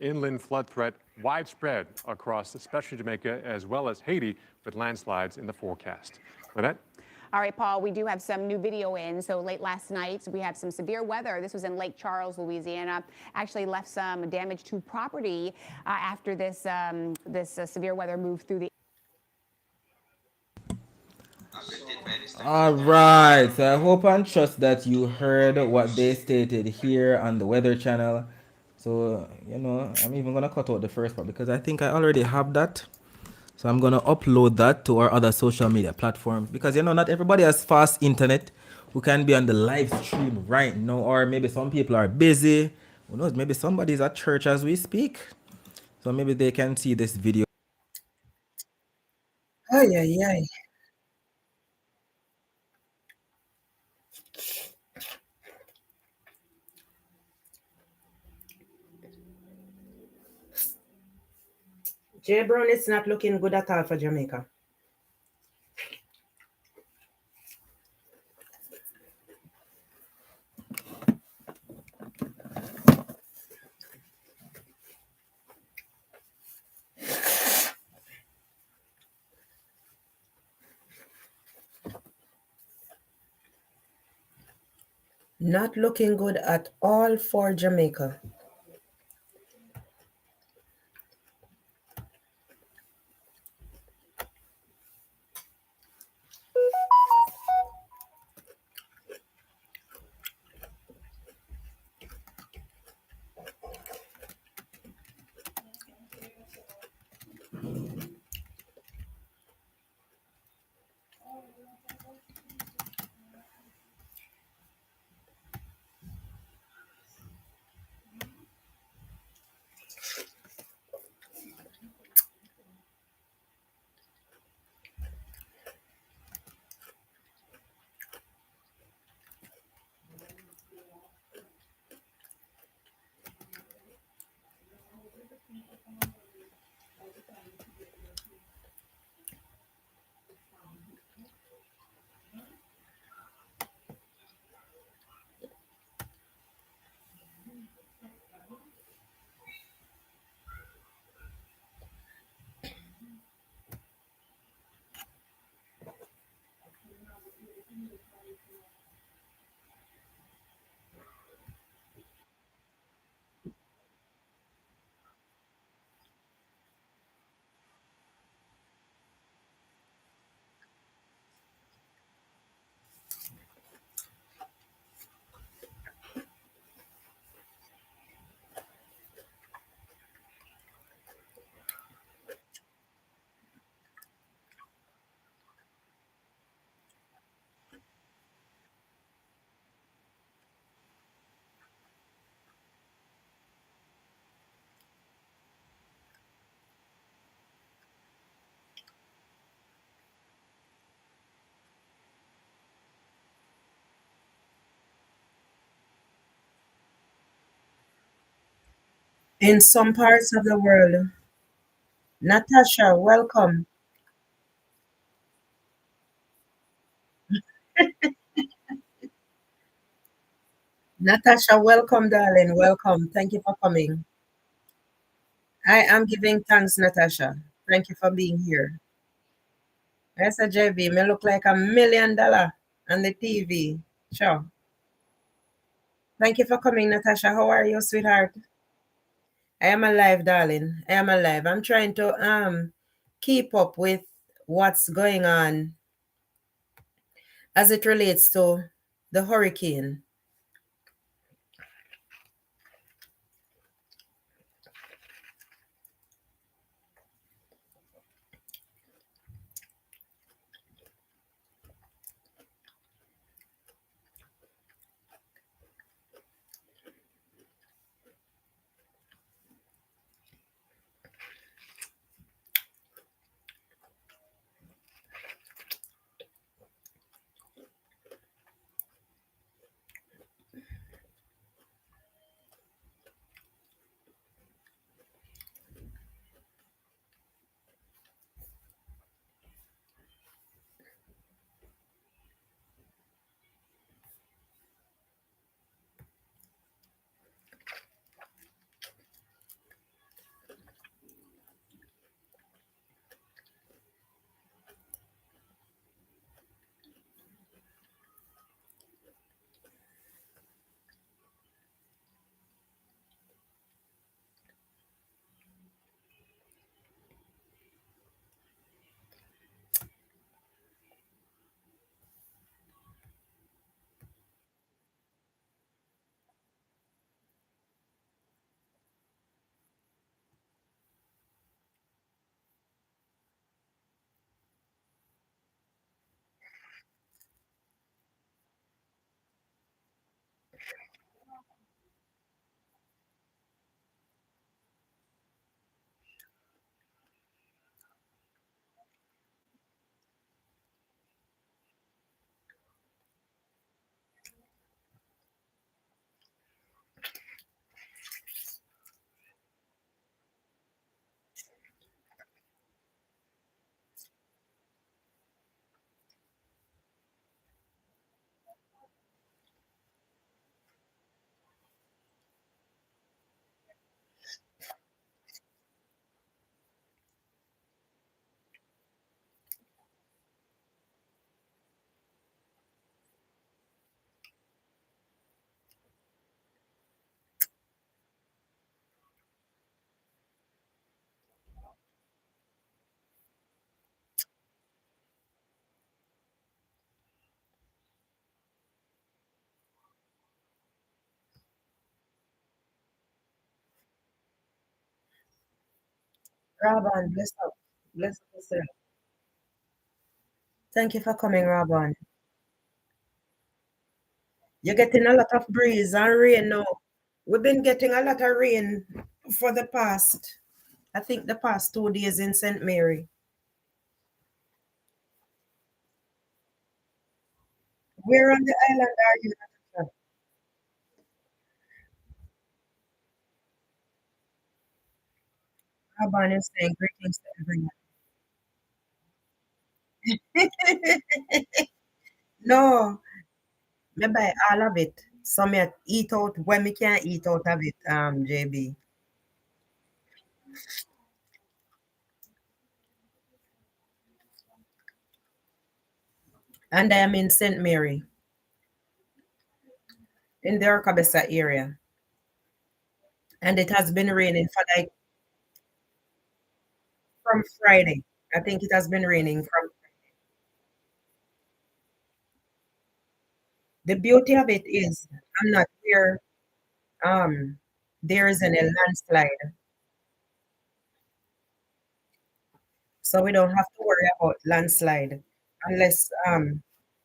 Inland flood threat widespread across especially Jamaica as well as Haiti with landslides in the forecast. Lynette? All right, Paul, we do have some new video in. So late last night, we had some severe weather. This was in Lake Charles, Louisiana. Actually left some damage to property after this severe weather moved through the. All right, so I hope and trust that you heard what they stated here on the Weather Channel. So, you know, I'm even going to cut out the first part because I think I already have that. So I'm going to upload that to our other social media platforms because, you know, not everybody has fast internet who can be on the live stream right now, or maybe some people are busy. Who knows, maybe somebody's at church as we speak. So maybe they can see this video. Ay, ay, ay. J Brown, it's not looking good at all for Jamaica. Not looking good at all for Jamaica. In some parts of the world. Natasha, welcome. Natasha, welcome, darling. Welcome. Thank you for coming. I am giving thanks, Natasha. Thank you for being here. I said, JB, me look like $1 million on the TV. Sure. Thank you for coming, Natasha. How are you, sweetheart? I am alive, darling. I am alive. I'm trying to keep up with what's going on as it relates to the hurricane. Rabban, bless up. Bless up yourself. Thank you for coming, Rabban. You're getting a lot of breeze and rain now. We've been getting a lot of rain for the past, I think the past 2 days in St. Mary. Where on the island are you, Natasha? Rabban is saying greetings to everyone. No, me buy all of it. So me eat out when me can't eat out of it, JB. and I am in St. Mary, in the Orcabessa area. And it has been raining for like from Friday. I think it has been raining from. The beauty of it is I'm not where there is any landslide. So we don't have to worry about landslide unless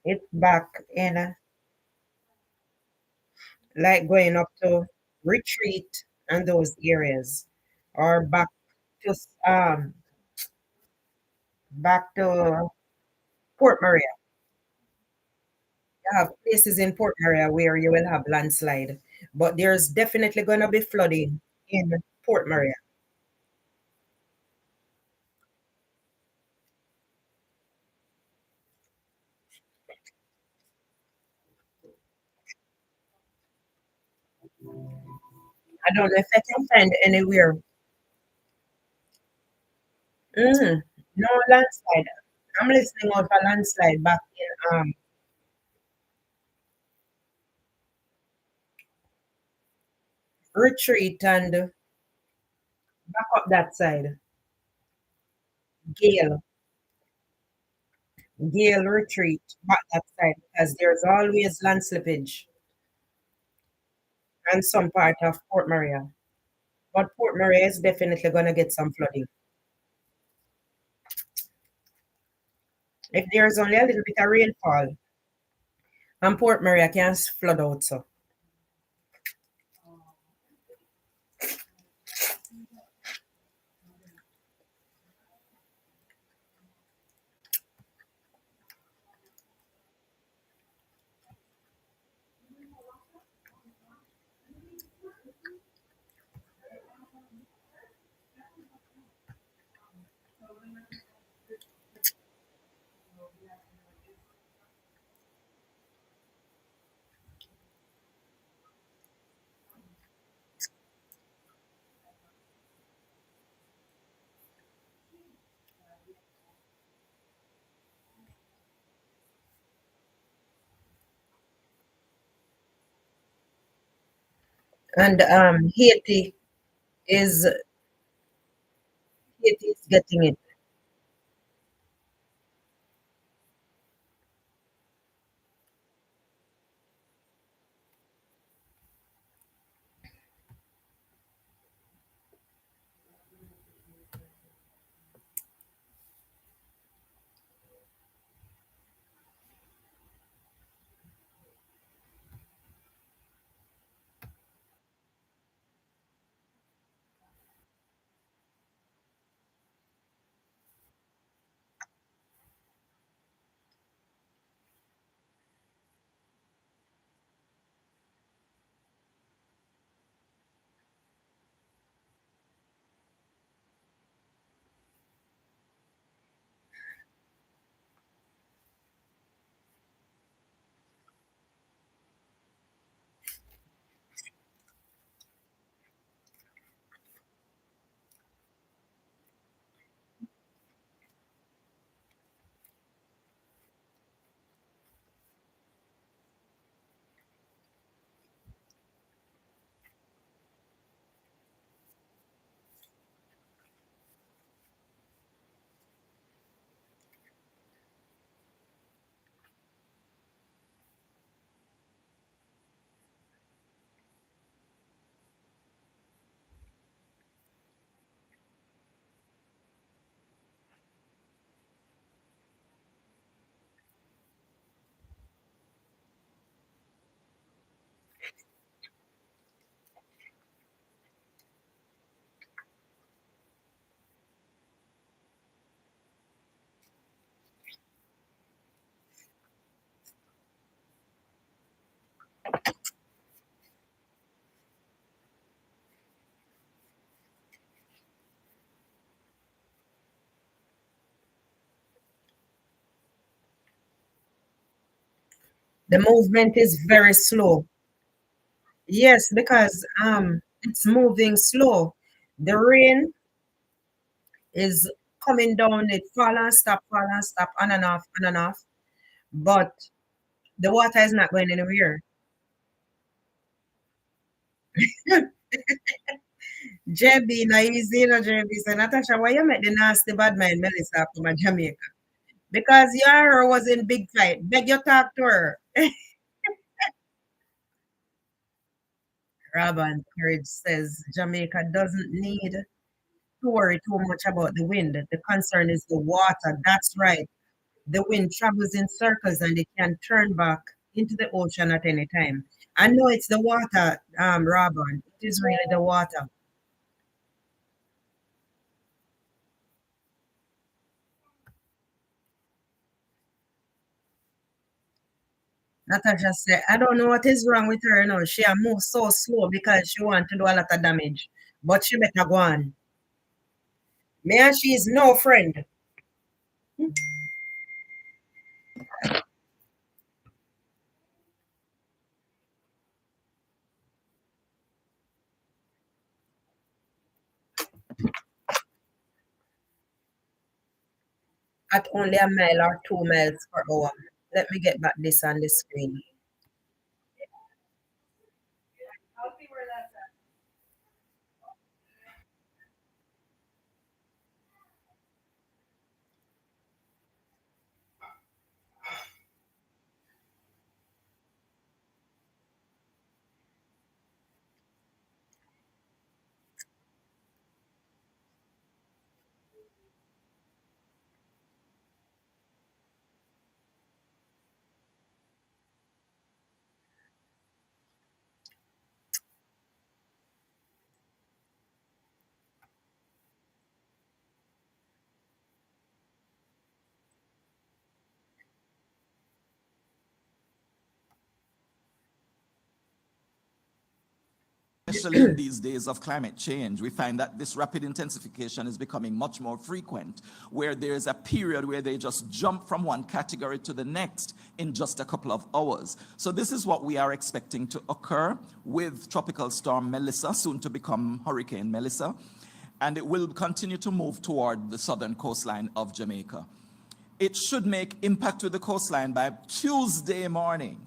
it's back in like going up to Retreat and those areas, or to um back to Port Maria. You have places in Port Maria where you will have landslide, but there's definitely going to be flooding in Port Maria. I don't know if I can find anywhere. No landslide. I'm listening out for landslide back in Retreat and back up that side. Gale, Gale Retreat, back that side because there's always land slippage and some part of Port Maria. But Port Maria is definitely gonna get some flooding. If there's only a little bit of rainfall, and Port Maria can flood out so. And is Haiti is getting it. The movement is very slow. Yes, because it's moving slow. The rain is coming down, it fall and stop, on and off, on and off. but the water is not going anywhere. JB, now easy, JB. So Natasha, why you make the nasty bad mind Melissa from Jamaica? Because your was in big fight. Beg you talk to her. Robin Courage says Jamaica doesn't need to worry too much about the wind. The concern is the water. That's right. The wind travels in circles and it can turn back into the ocean at any time. I know it's the water, Robin. It is really the water. Natasha said, I don't know what is wrong with her now. She moves so slow because she want to do a lot of damage. But she better go on. Me and she is no friend. At only a mile or 2 miles per hour. Let me get back this on the screen. Especially in these days of climate change, we find that this rapid intensification is becoming much more frequent, where there's a period where they just jump from one category to the next in just a couple of hours. So this is what we are expecting to occur with Tropical Storm Melissa, soon to become Hurricane Melissa, and it will continue to move toward the southern coastline of Jamaica. It should make impact to the coastline by Tuesday morning.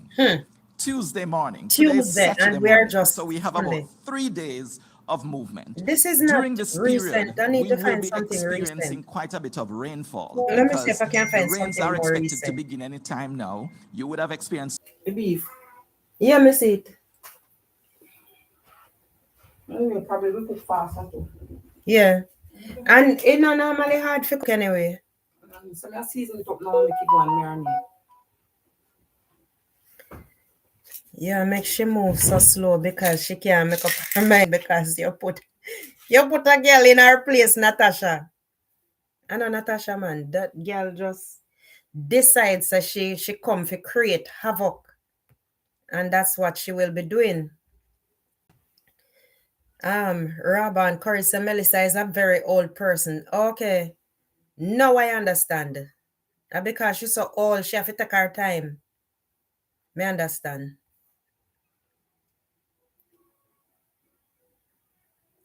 Tuesday morning. Today is Tuesday, Saturday and we are morning. just So we have Sunday. about 3 days of movement. This is not During this recent. period, I need we to will find be something experiencing recent. quite a bit of rainfall Let me see if because I can the find rains something are more expected to recent. begin any time now. You would have experienced The beef. Yeah, me see it. Anyway, probably we cook faster too. Yeah. And it not normally hard for cook anyway. So I season it up now and make it go and marinate. Yeah, make she move so slow because she can't make up her mind because you put a girl in her place, Natasha. I know Natasha, man. That girl just decides that she come to create havoc. And that's what she will be doing. Rabban Carissa Melissa is a very old person. Okay. Now I understand. Because she's so old, she have to take her time. Me understand.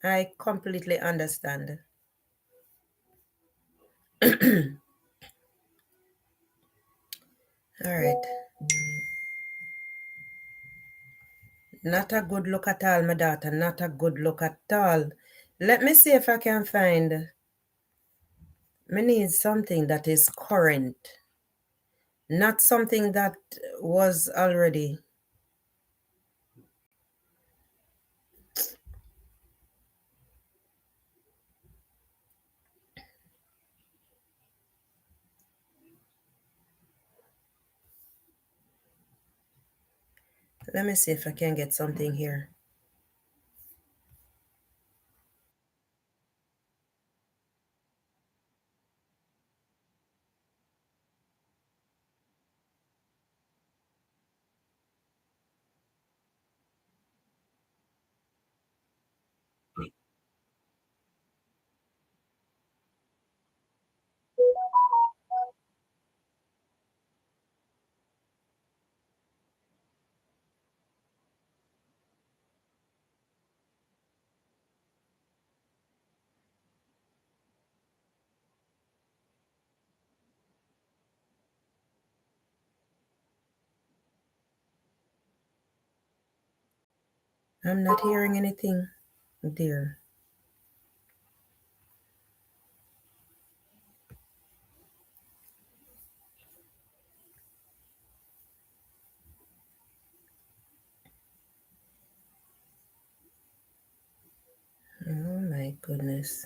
I completely understand. All right. Not a good look at all, my daughter. Not a good look at all. Let me see if I can find. Me need something that is current. Not something that was already. Let me see if I can get something here. I'm not hearing anything there. Oh my goodness.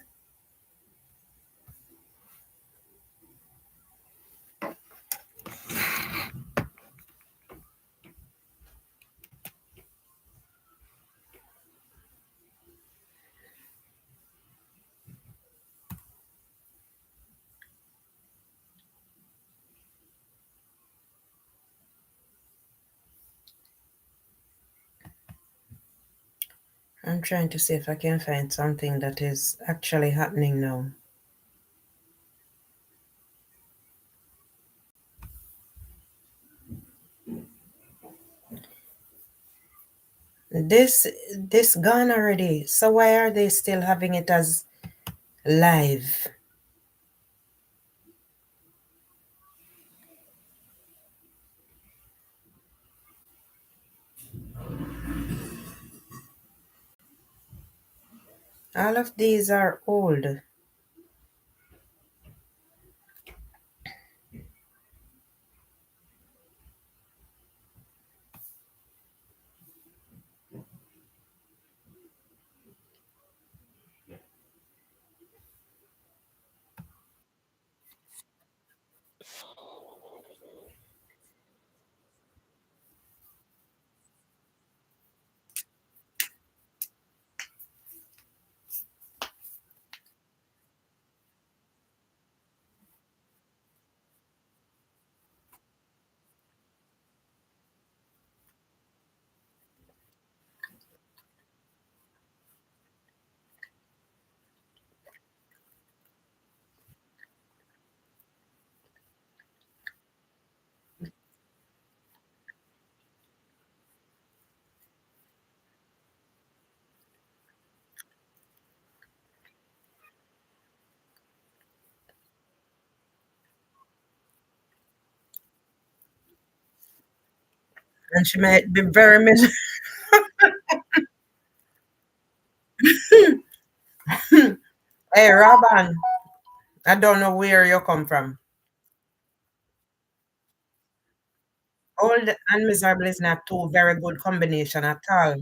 I'm trying to see if I can find something that is actually happening now. This gone already. So why are they still having it as live? All of these are old. And she might be very Hey, Robin, I don't know where you come from. Old and miserable is not two very good combination at all.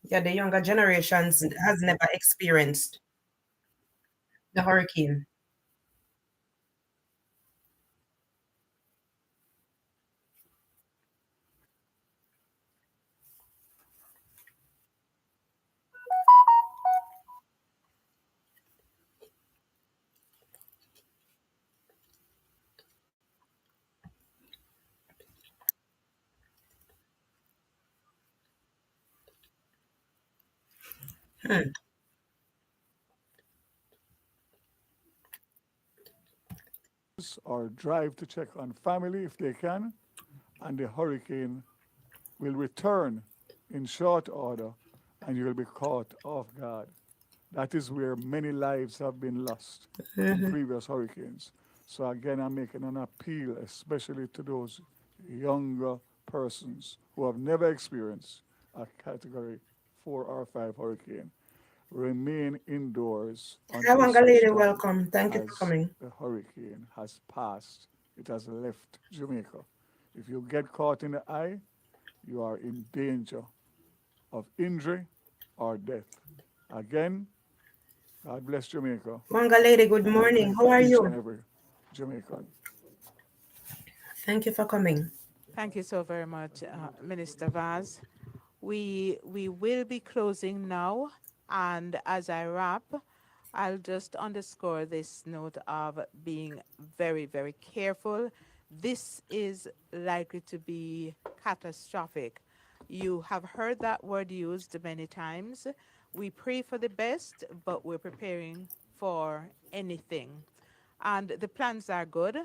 Yeah, the younger generations has never experienced the hurricane. Hmm. Or drive to check on family if they can, and the hurricane will return in short order and you will be caught off guard. That is where many lives have been lost in previous hurricanes. So again, I'm making an appeal, especially to those younger persons who have never experienced a Category 4 or 5 hurricane. Remain indoors Hi, until Wanga such lady, time welcome. Thank you for as coming. the hurricane has passed. It has left Jamaica. If you get caught in the eye, you are in danger of injury or death. Again, God bless Jamaica. Wanga lady, good And I morning. pray How for are each and you? every Jamaican. Thank you for coming. Thank you so very much, Minister Vaz. We will be closing now, and as I wrap, I'll just underscore this note of being very, very careful. This is likely to be catastrophic. You have heard that word used many times. We pray for the best, but we're preparing for anything. And the plans are good.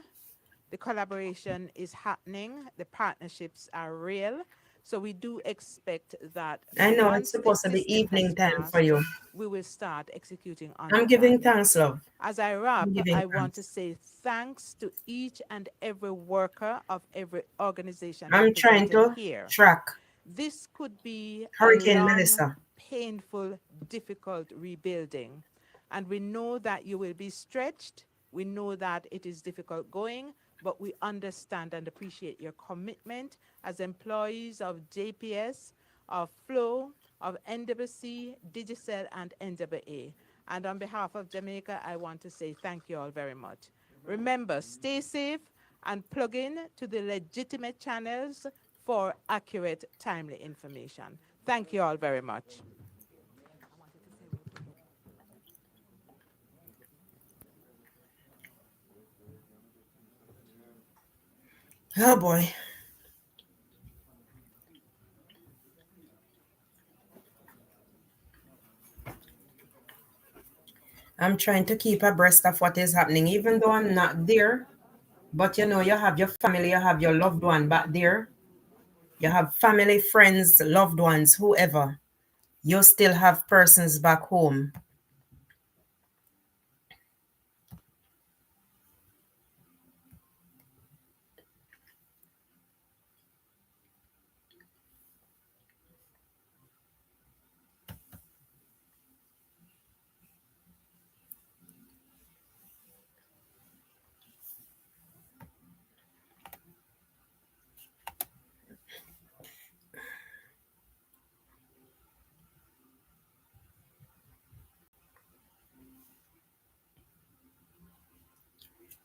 The collaboration is happening. The partnerships are real. So we do expect that I know it's once the supposed to be system has evening time for passed, you. we will start executing on I'm the giving plan. thanks, love. As I wrap, I'm giving I want to thanks. say thanks to each and every worker of every organization I'm trying represented to here. track This could be a Hurricane long, Melissa. painful, difficult rebuilding. And we know that you will be stretched. We know that it is difficult going, but we understand and appreciate your commitment as employees of JPS, of Flow, of NWC, Digicel, and NWA. And on behalf of Jamaica, I want to say thank you all very much. Remember, stay safe and plug in to the legitimate channels for accurate, timely information. Thank you all very much. Oh boy. I'm trying to keep abreast of what is happening, even though I'm not there. But you know, you have your family, you have your loved one back there. You have family, friends, loved ones, whoever. You still have persons back home.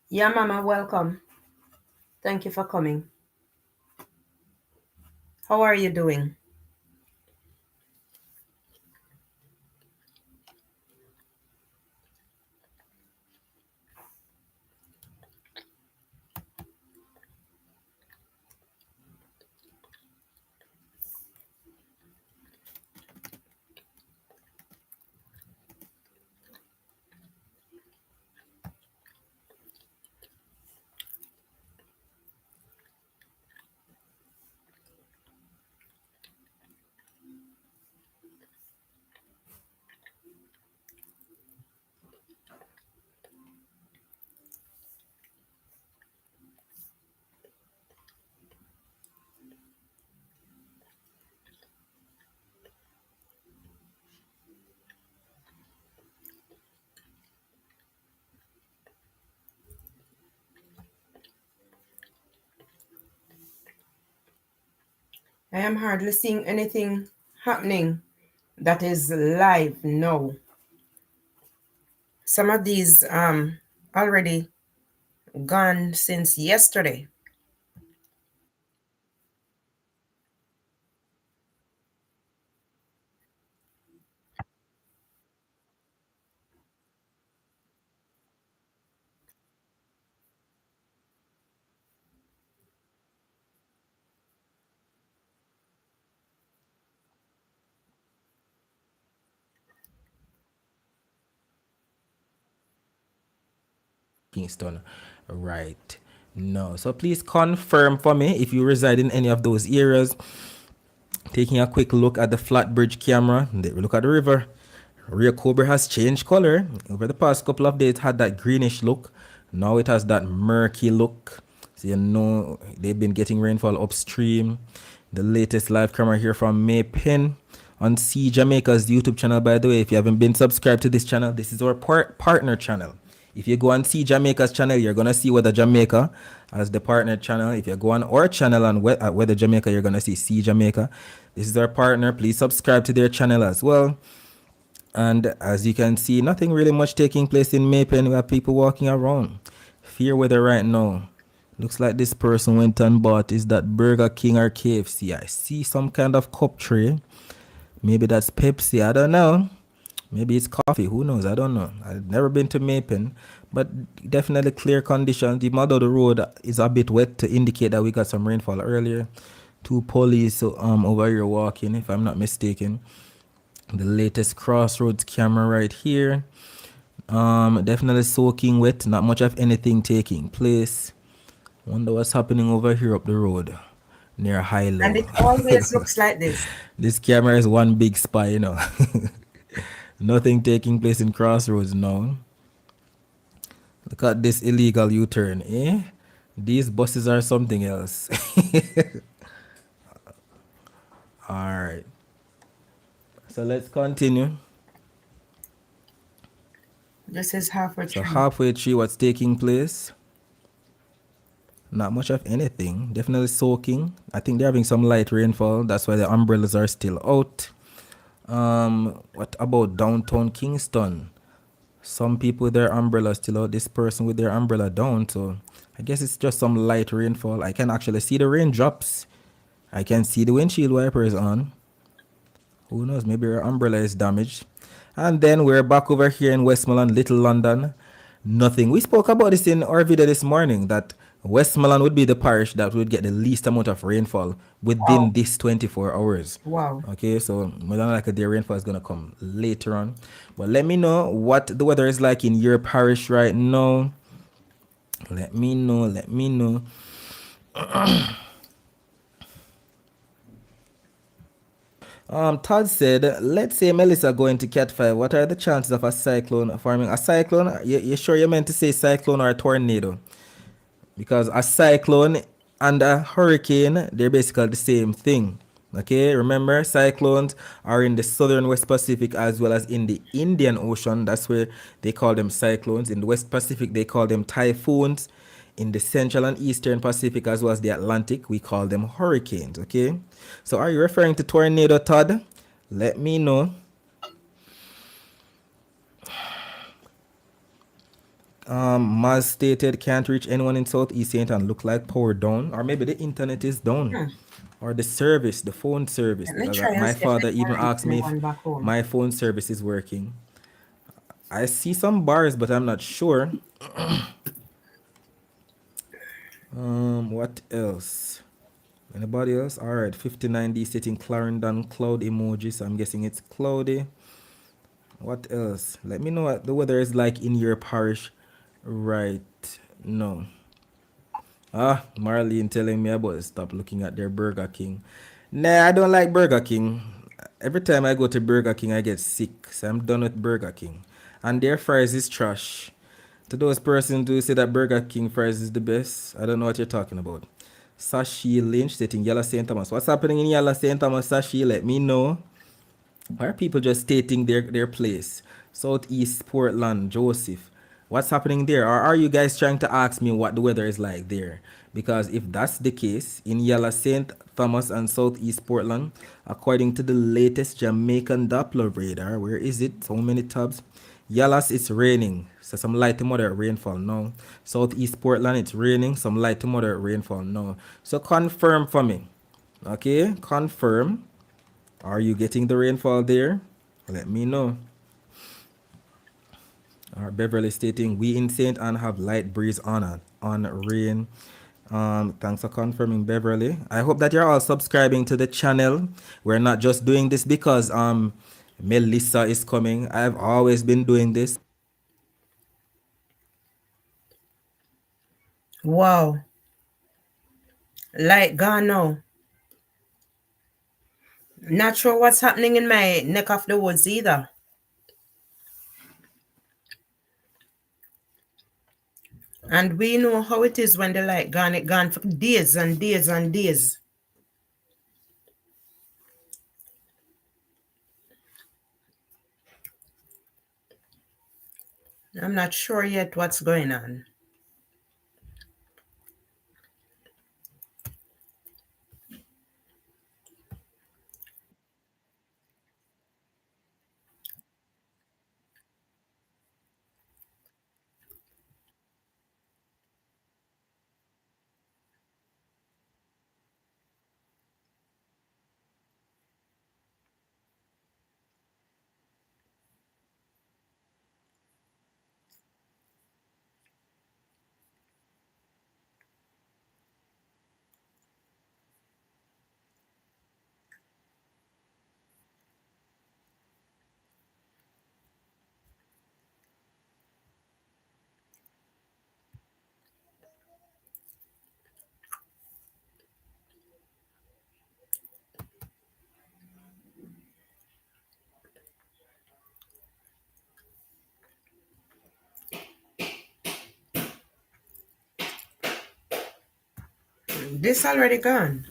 Yeah, Mama, welcome. Thank you for coming. How are you doing? I am hardly seeing anything happening that is live now. Some of these already gone since yesterday. Kingston right now. So please confirm for me if you reside in any of those areas. Taking a quick look at the Flatbridge camera, there we look at the river. Rio Cobra has changed color. Over the past couple of days, it had that greenish look. Now it has that murky look. So you know they've been getting rainfall upstream. The latest live camera here from Maypen on See Jamaica's YouTube channel. By the way, if you haven't been subscribed to this channel, this is our partner channel. If you go on See Jamaica's channel, you're gonna see Weather Jamaica as the partner channel. If you go on our channel on Weather Jamaica, you're gonna see Jamaica. This is our partner. Please subscribe to their channel as well. And as you can see, nothing really much taking place in Maypen. We have people walking around. Fair weather right now. Looks like this person went and bought, is that Burger King or KFC? I see some kind of cup tray. Maybe that's Pepsi. I don't know. Maybe it's coffee. Who knows? I don't know. I've never been to Maypen, but definitely clear conditions. Even though the road is a bit wet to indicate that we got some rainfall earlier. 2 police over here walking, if I'm not mistaken. The latest Crossroads camera right here. Definitely soaking wet. Not much of anything taking place. Wonder what's happening over here up the road near Hilo. And it always looks like this. This camera is one big spy, you know. Nothing taking place in Crossroads now. Look at this illegal U-turn, eh? These buses are something else. All right. So let's continue. This is halfway So through. halfway through what's taking place. Not much of anything. Definitely soaking. I think they're having some light rainfall. That's why the umbrellas are still out. What about downtown Kingston? Some people with their umbrella still out. This person with their umbrella down. So I guess it's just some light rainfall. I can actually see the raindrops. I can see the windshield wipers on. Who knows? Maybe her umbrella is damaged. And then we're back over here in Westmoreland, Little London. Nothing. We spoke about this in our video this morning, that Westmoreland would be the parish that would get the least amount of rainfall within this 24 hours. Wow. Okay, so more than likely the rainfall is going to come later on. But let me know what the weather is like in your parish right now. Let me know. Todd said, let's say Melissa going to Cat 5. What are the chances of a cyclone forming? A cyclone? You sure you meant to say cyclone or a tornado? Because a cyclone and a hurricane, they're basically the same thing. Okay, remember, cyclones are in the southern West Pacific as well as in the Indian Ocean. That's where they call them cyclones. In the West Pacific, they call them typhoons. In the Central and Eastern Pacific as well as the Atlantic, we call them hurricanes. Okay, so are you referring to tornado, Todd? Let me know. Maz stated, can't reach anyone in Southeast St. and look like power down, or maybe the internet is down, or the service, the phone service. Because my father even asked me if my phone service is working. I see some bars, but I'm not sure. What else? Anybody else? All right, 59D sitting Clarendon cloud emojis. I'm guessing it's cloudy. What else? Let me know what the weather is like in your parish right now. Marlene telling me about stop looking at their Burger King. Nah, I don't like Burger King. Every time I go to Burger King, I get sick. So I'm done with Burger King. And their fries is trash. To those persons who say that Burger King fries is the best, I don't know what you're talking about. Sashi Lynch stating Yala St. Thomas. What's happening in Yala St. Thomas, Sashi? Let me know. Why are people just stating their place? Southeast Portland, Joseph. What's happening there? Or are you guys trying to ask me what the weather is like there? Because if that's the case, in Yala St. Thomas and Southeast Portland, according to the latest Jamaican Doppler radar, where is it? So many tabs. Yallas, it's raining. So some light to moderate rainfall now. Southeast Portland, it's raining. Some light to moderate rainfall now. So confirm for me. Okay, confirm. Are you getting the rainfall there? Let me know. Beverly stating, we in St. Anne have light breeze on rain. Thanks for confirming, Beverly. I hope that you're all subscribing to the channel. We're not just doing this because Melissa is coming. I've always been doing this. Wow. Light gone now. Not sure what's happening in my neck of the woods either. And we know how it is when the light gone, it gone for days and days and days. I'm not sure yet what's going on. This already gone.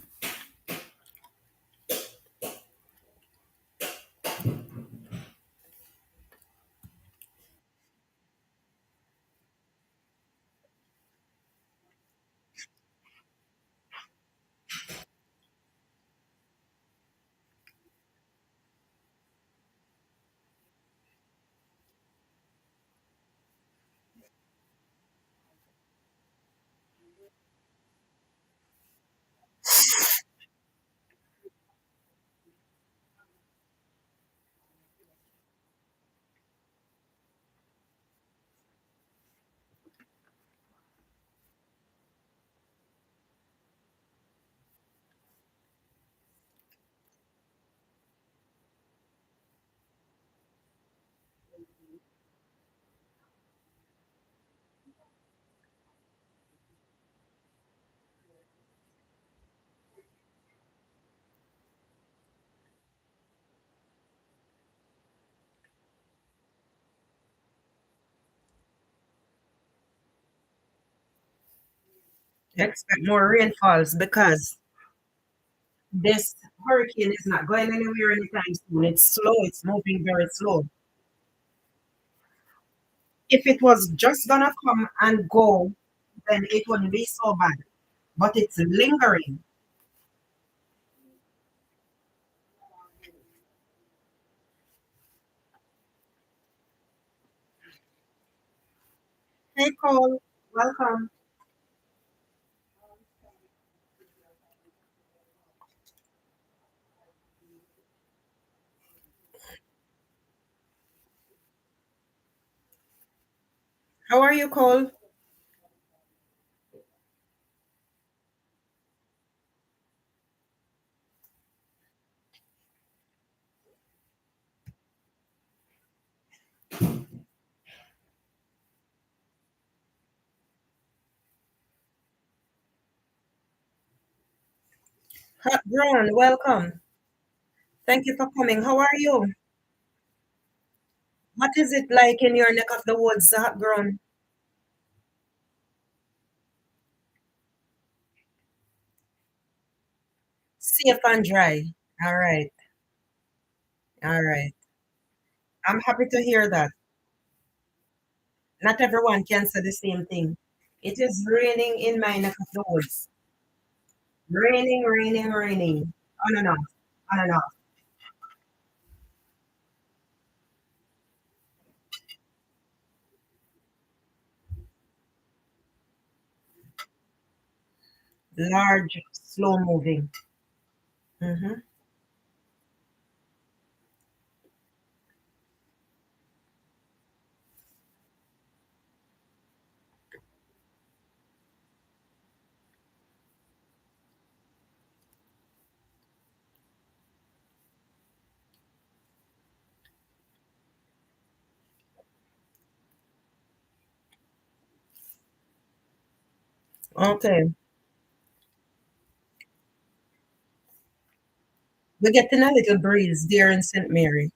Expect more rainfalls because this hurricane is not going anywhere anytime soon. It's slow, it's moving very slow. If it was just gonna come and go, then it wouldn't be so bad. But it's lingering. Hey Cole, welcome. How are you, Cole? Hot Brown, welcome. Thank you for coming. How are you? What is it like in your neck of the woods, Hot Brown? Safe and dry. All right. All right. I'm happy to hear that. Not everyone can say the same thing. It is raining in my neck of the woods. Raining, raining, raining. On and off. On and off. Large, slow moving. Mm-hmm. Okay. We're getting a little breeze there in St. Mary.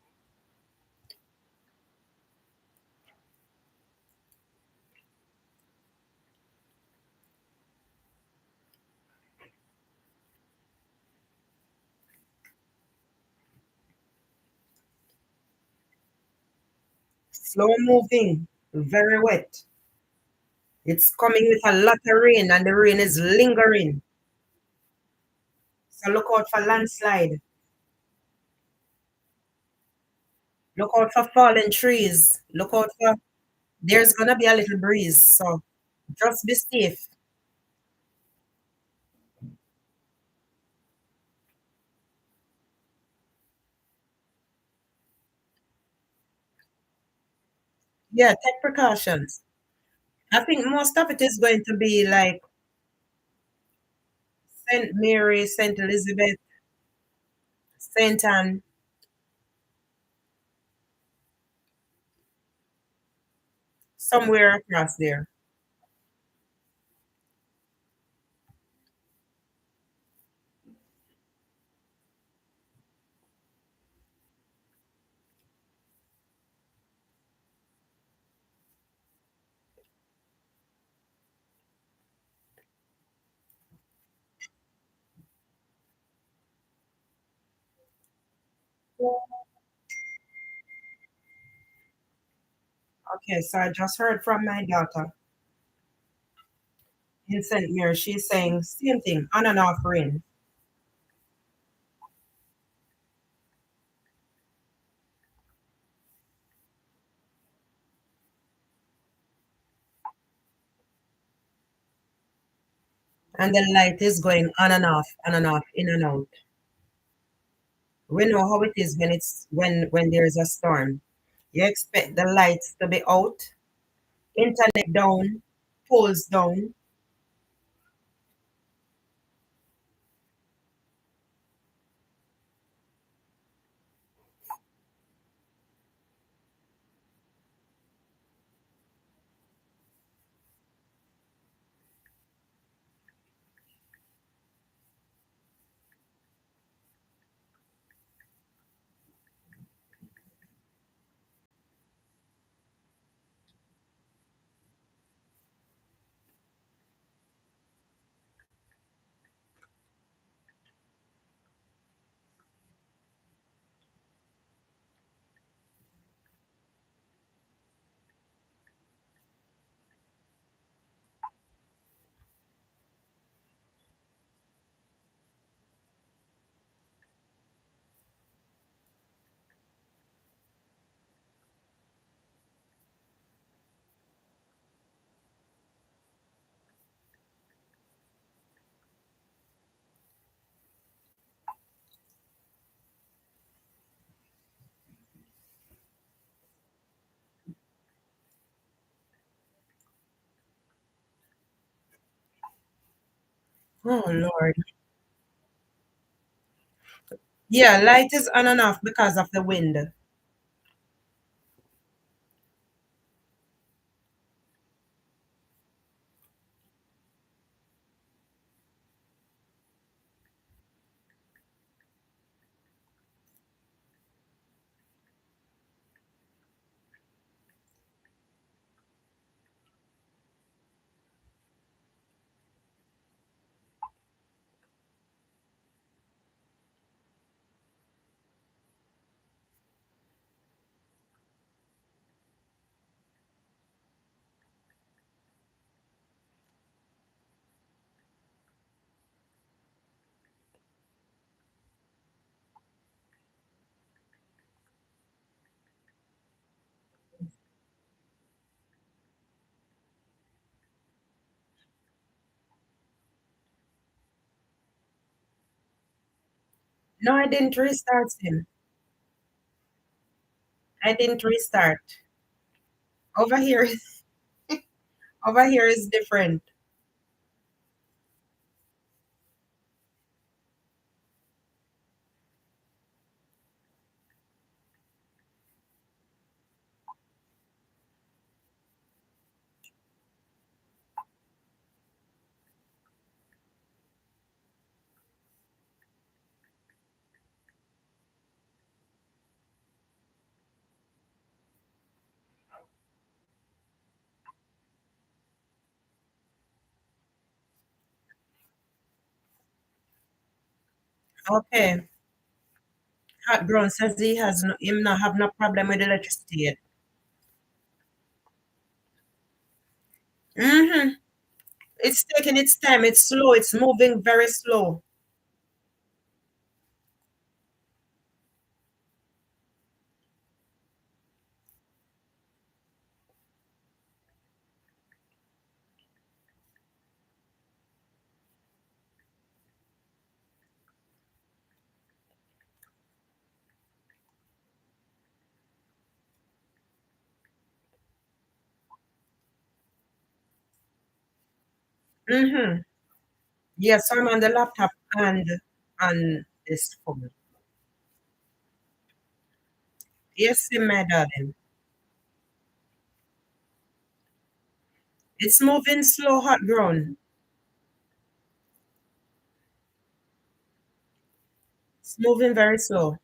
Slow moving, very wet. It's coming with a lot of rain and the rain is lingering. So look out for landslide. Look out for fallen trees. Look out for, there's going to be a little breeze. So just be safe. Yeah, take precautions. I think most of it is going to be like St. Mary, St. Elizabeth, St. Anne, somewhere across there. Okay, so I just heard from my daughter in St. Mary. She's saying same thing, on and off rain. And the light is going on and off, in and out. We know how it is when when there's a storm. You expect the lights to be out, internet down, poles down. Oh Lord. Yeah, light is on and off because of the wind. No, I didn't restart him. I didn't restart. Over here, over here is different. Okay. Hot Brown says he has no, him not have no problem with electricity yet. Mm-hmm. It's taking its time. It's slow. It's moving very slow. Mm-hmm. Yes, I'm on the laptop and on this phone. Yes, my darling. It's moving slow, hot ground. It's moving very slow.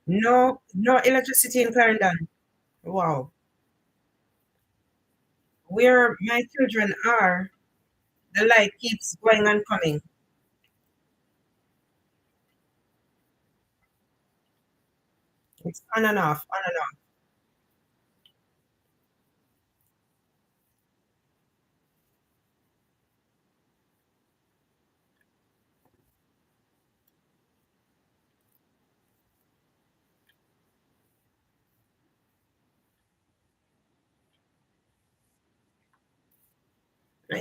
No, no electricity in Clarendon. Wow. Where my children are, the light keeps going and coming. It's on and off, on and off.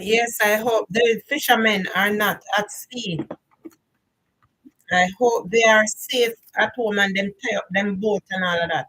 Yes, I hope the fishermen are not at sea. I hope they are safe at home and them tie up them boat and all of that.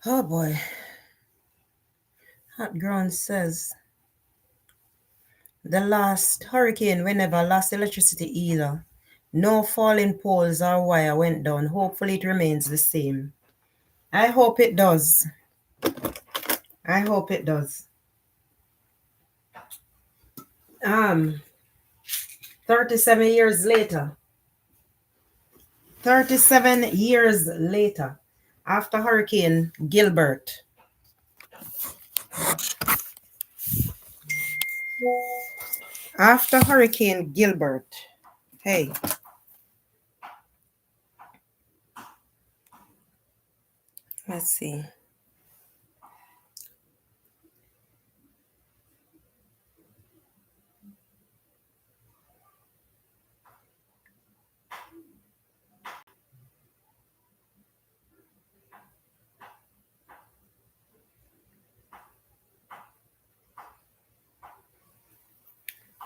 Oh boy. Hot Ground says the last hurricane we never lost electricity either. No falling poles or wire went down. Hopefully it remains the same. I hope it does. I hope it does. 37 years later. 37 years later, after Hurricane Gilbert. After Hurricane Gilbert. Hey. Let's see.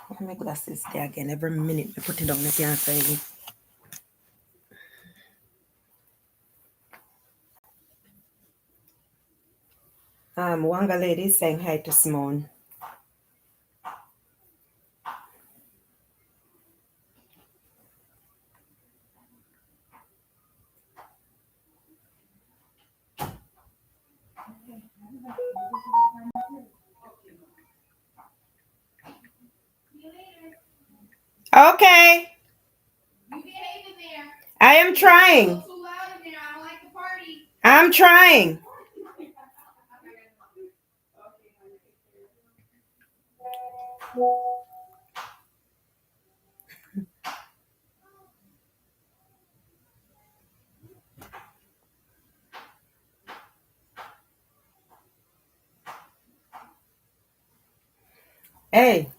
Where my glasses there again? Every minute I put it down, I can't find it. Wanga lady is saying hi to Simone. Okay. I am trying. I'm trying. Hey,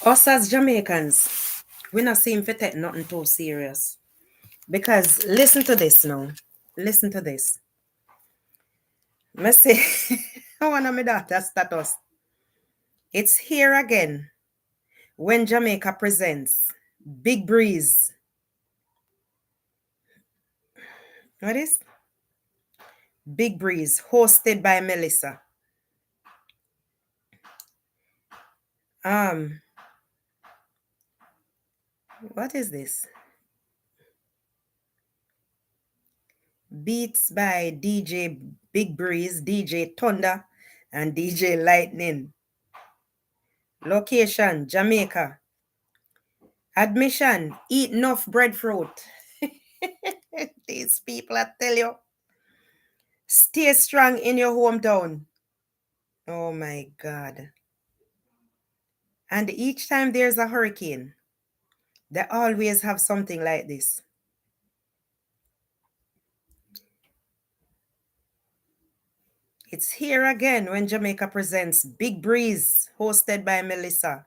us as Jamaicans, we not seem to take nothing too serious. Because listen to this now. Listen to this. I say, one of my daughter's status. It's here again when Jamaica presents Big Breeze. What is? Big Breeze, hosted by Melissa. What is this? Beats by DJ Big Breeze, DJ Thunder, and DJ Lightning. Location, Jamaica. Admission, eat enough breadfruit. These people, I tell you. Stay strong in your hometown. Oh my God. And each time there's a hurricane, they always have something like this. It's here again when Jamaica presents Big Breeze, hosted by Melissa.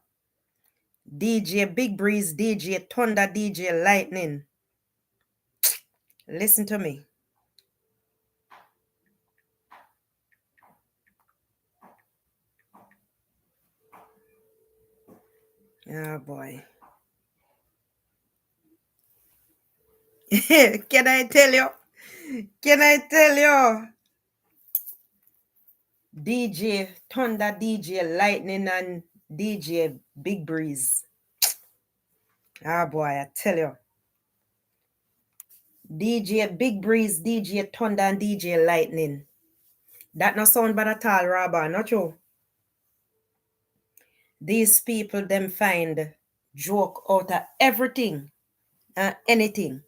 DJ Big Breeze, DJ Thunder, DJ Lightning. Listen to me. Oh boy. Can I tell you? Can I tell you? DJ Thunder, DJ Lightning, and DJ Big Breeze. Ah boy, I tell you. DJ Big Breeze, DJ Thunder, and DJ Lightning. That no sound bad at all, Rabba, not true. These people, them find joke out of everything and anything.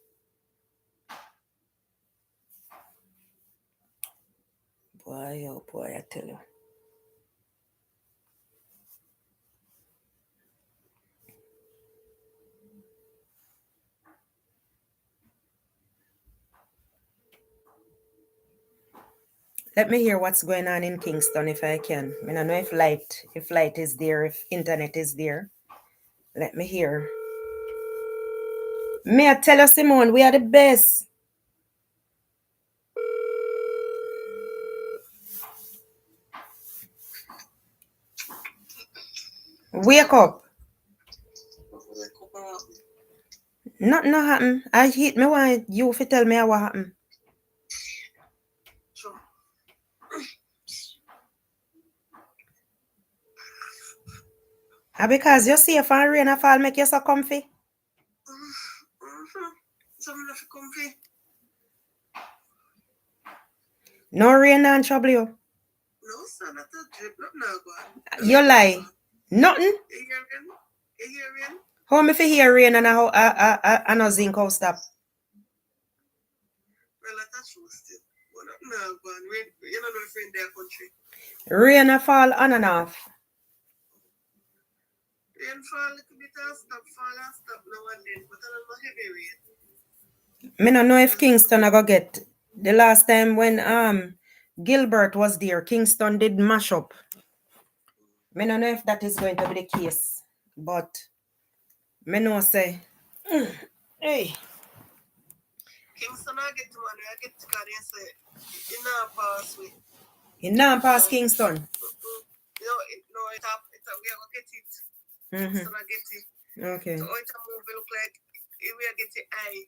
Boy, oh boy, I tell you. Let me hear what's going on in Kingston if I can. I don't know if light is there, if internet is there. Let me hear. May I tell you, Simone, we are the best. Wake up. Nothing no happen. I hit me why you fi tell me what happened. Because you see if I rain a fall make you so comfy. No rain and trouble you. No, sir, not a drip, not now, go. You lie. Nothing. You hear rain? How me fi hear rain and I no zinc house stop. Well, that's true still. But not now, go. Rain, you know no friend their country. Rain a fall on and off. Rain fall a little bit and stop now and then, but I don't know heavy rain. Me no know if Kingston I go get. The last time when Gilbert was there, Kingston did mash up. Me no know if that is going to be the case, but me no say. Hey. Kingston I get to money, I get to carry and say, you know pass way. You now pass Kingston. No, we are gonna get it. Kingston I get it. Okay. So it move look like we are getting eye.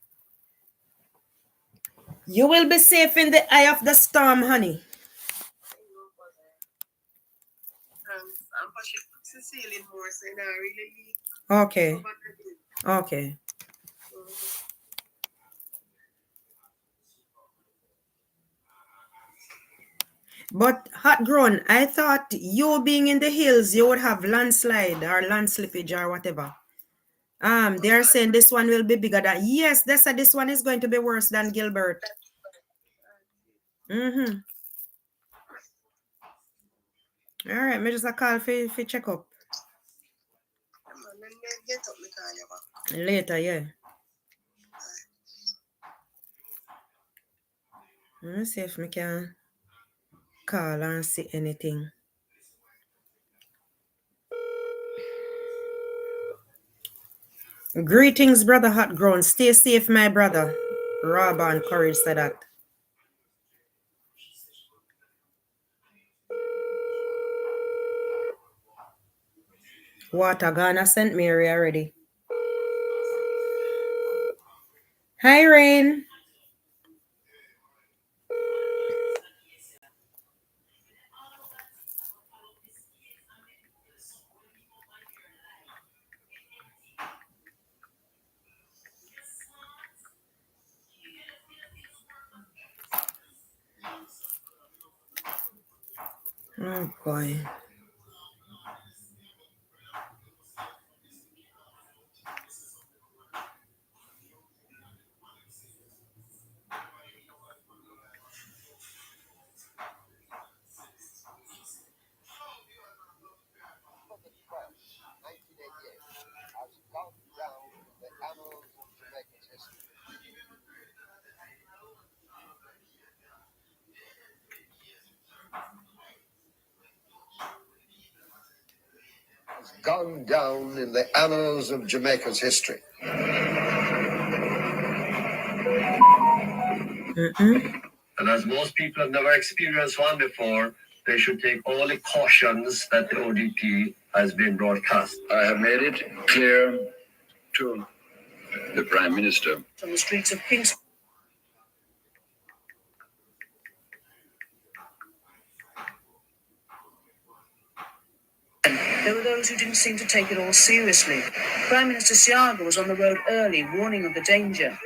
You will be safe in the eye of the storm, honey. I'm pushing ceiling more, so I really leak. Okay. Okay. But Hot Grown, I thought you being in the hills, you would have landslide or land slippage or whatever. They're saying this one will be bigger than. Yes, they said this one is going to be worse than Gilbert. All right, me just a call for check up. Later, yeah. Let me see if I can call and see anything. Greetings, brother Hot Grown. Stay safe, my brother. Rob and Courage said that. Water Ghana St. Mary already. Hi, Rain. Oh boy. Has gone down in the annals of Jamaica's history. And as most people have never experienced one before, they should take all the cautions that the ODP has been broadcast. I have made it clear to the Prime Minister. On the streets of Kingston. There were those who didn't seem to take it all seriously. Prime Minister Siaga was on the road early, warning of the danger.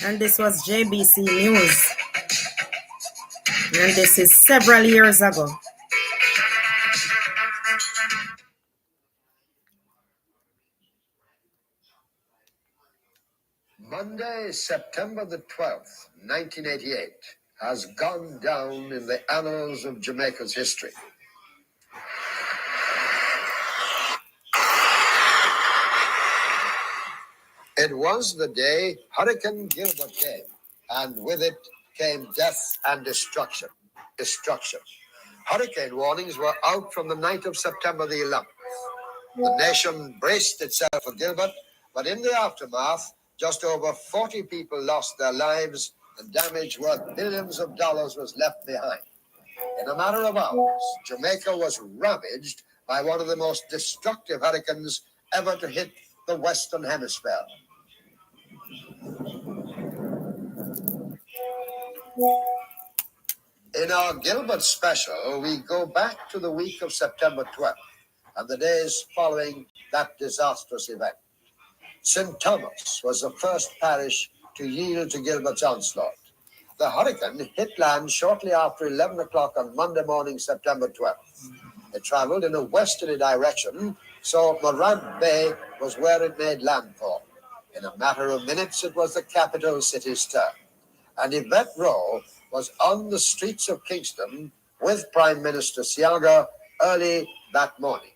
And this was JBC News. And this is several years ago. Monday, September the 12th, 1988, has gone down in the annals of Jamaica's history. It was the day Hurricane Gilbert came, and with it came death and destruction. Hurricane warnings were out from the night of September the 11th. The nation braced itself for Gilbert, but in the aftermath, just over 40 people lost their lives and damage worth billions of dollars was left behind. In a matter of hours, Jamaica was ravaged by one of the most destructive hurricanes ever to hit the Western Hemisphere. In our Gilbert special, we go back to the week of September 12th and the days following that disastrous event. St. Thomas was the first parish to yield to Gilbert's onslaught. The hurricane hit land shortly after 11 o'clock on Monday morning, September 12th. It traveled in a westerly direction, so Morant Bay was where it made landfall. In a matter of minutes, it was the capital city's turn. And Yvette Rowe was on the streets of Kingston with Prime Minister Siaga early that morning.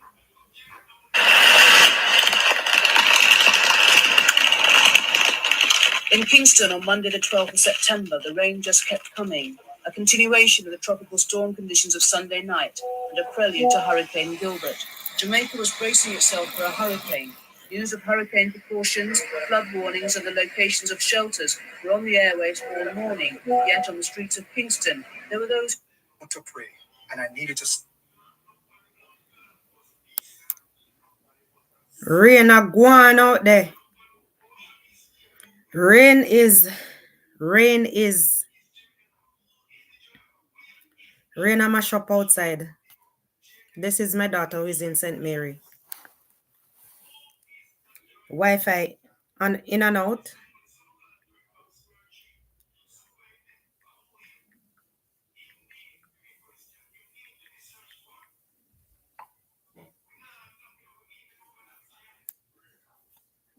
In Kingston on Monday the 12th of September, the rain just kept coming, a continuation of the tropical storm conditions of Sunday night and a prelude to Hurricane Gilbert. Jamaica was bracing itself for a hurricane. News of hurricane precautions, flood warnings and the locations of shelters were on the airwaves all morning, yet on the streets of Kingston, there were those to pray, and I needed to. Rain a gone out there. Rain is rain a mash up outside. This is my daughter who is in St. Mary. Wi-Fi on in and out.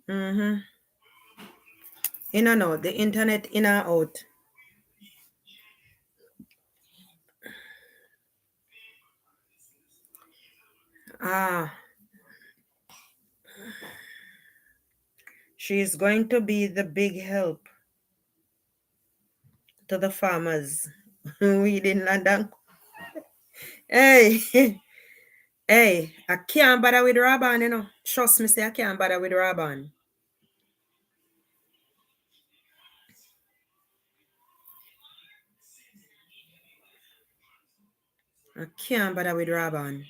In and out. The internet in and out. She is going to be the big help to the farmers. We in London. Hey, hey, I can't bother with Raban, you know. Trust me, say I can't bother with Raban. I can't bother with Raban.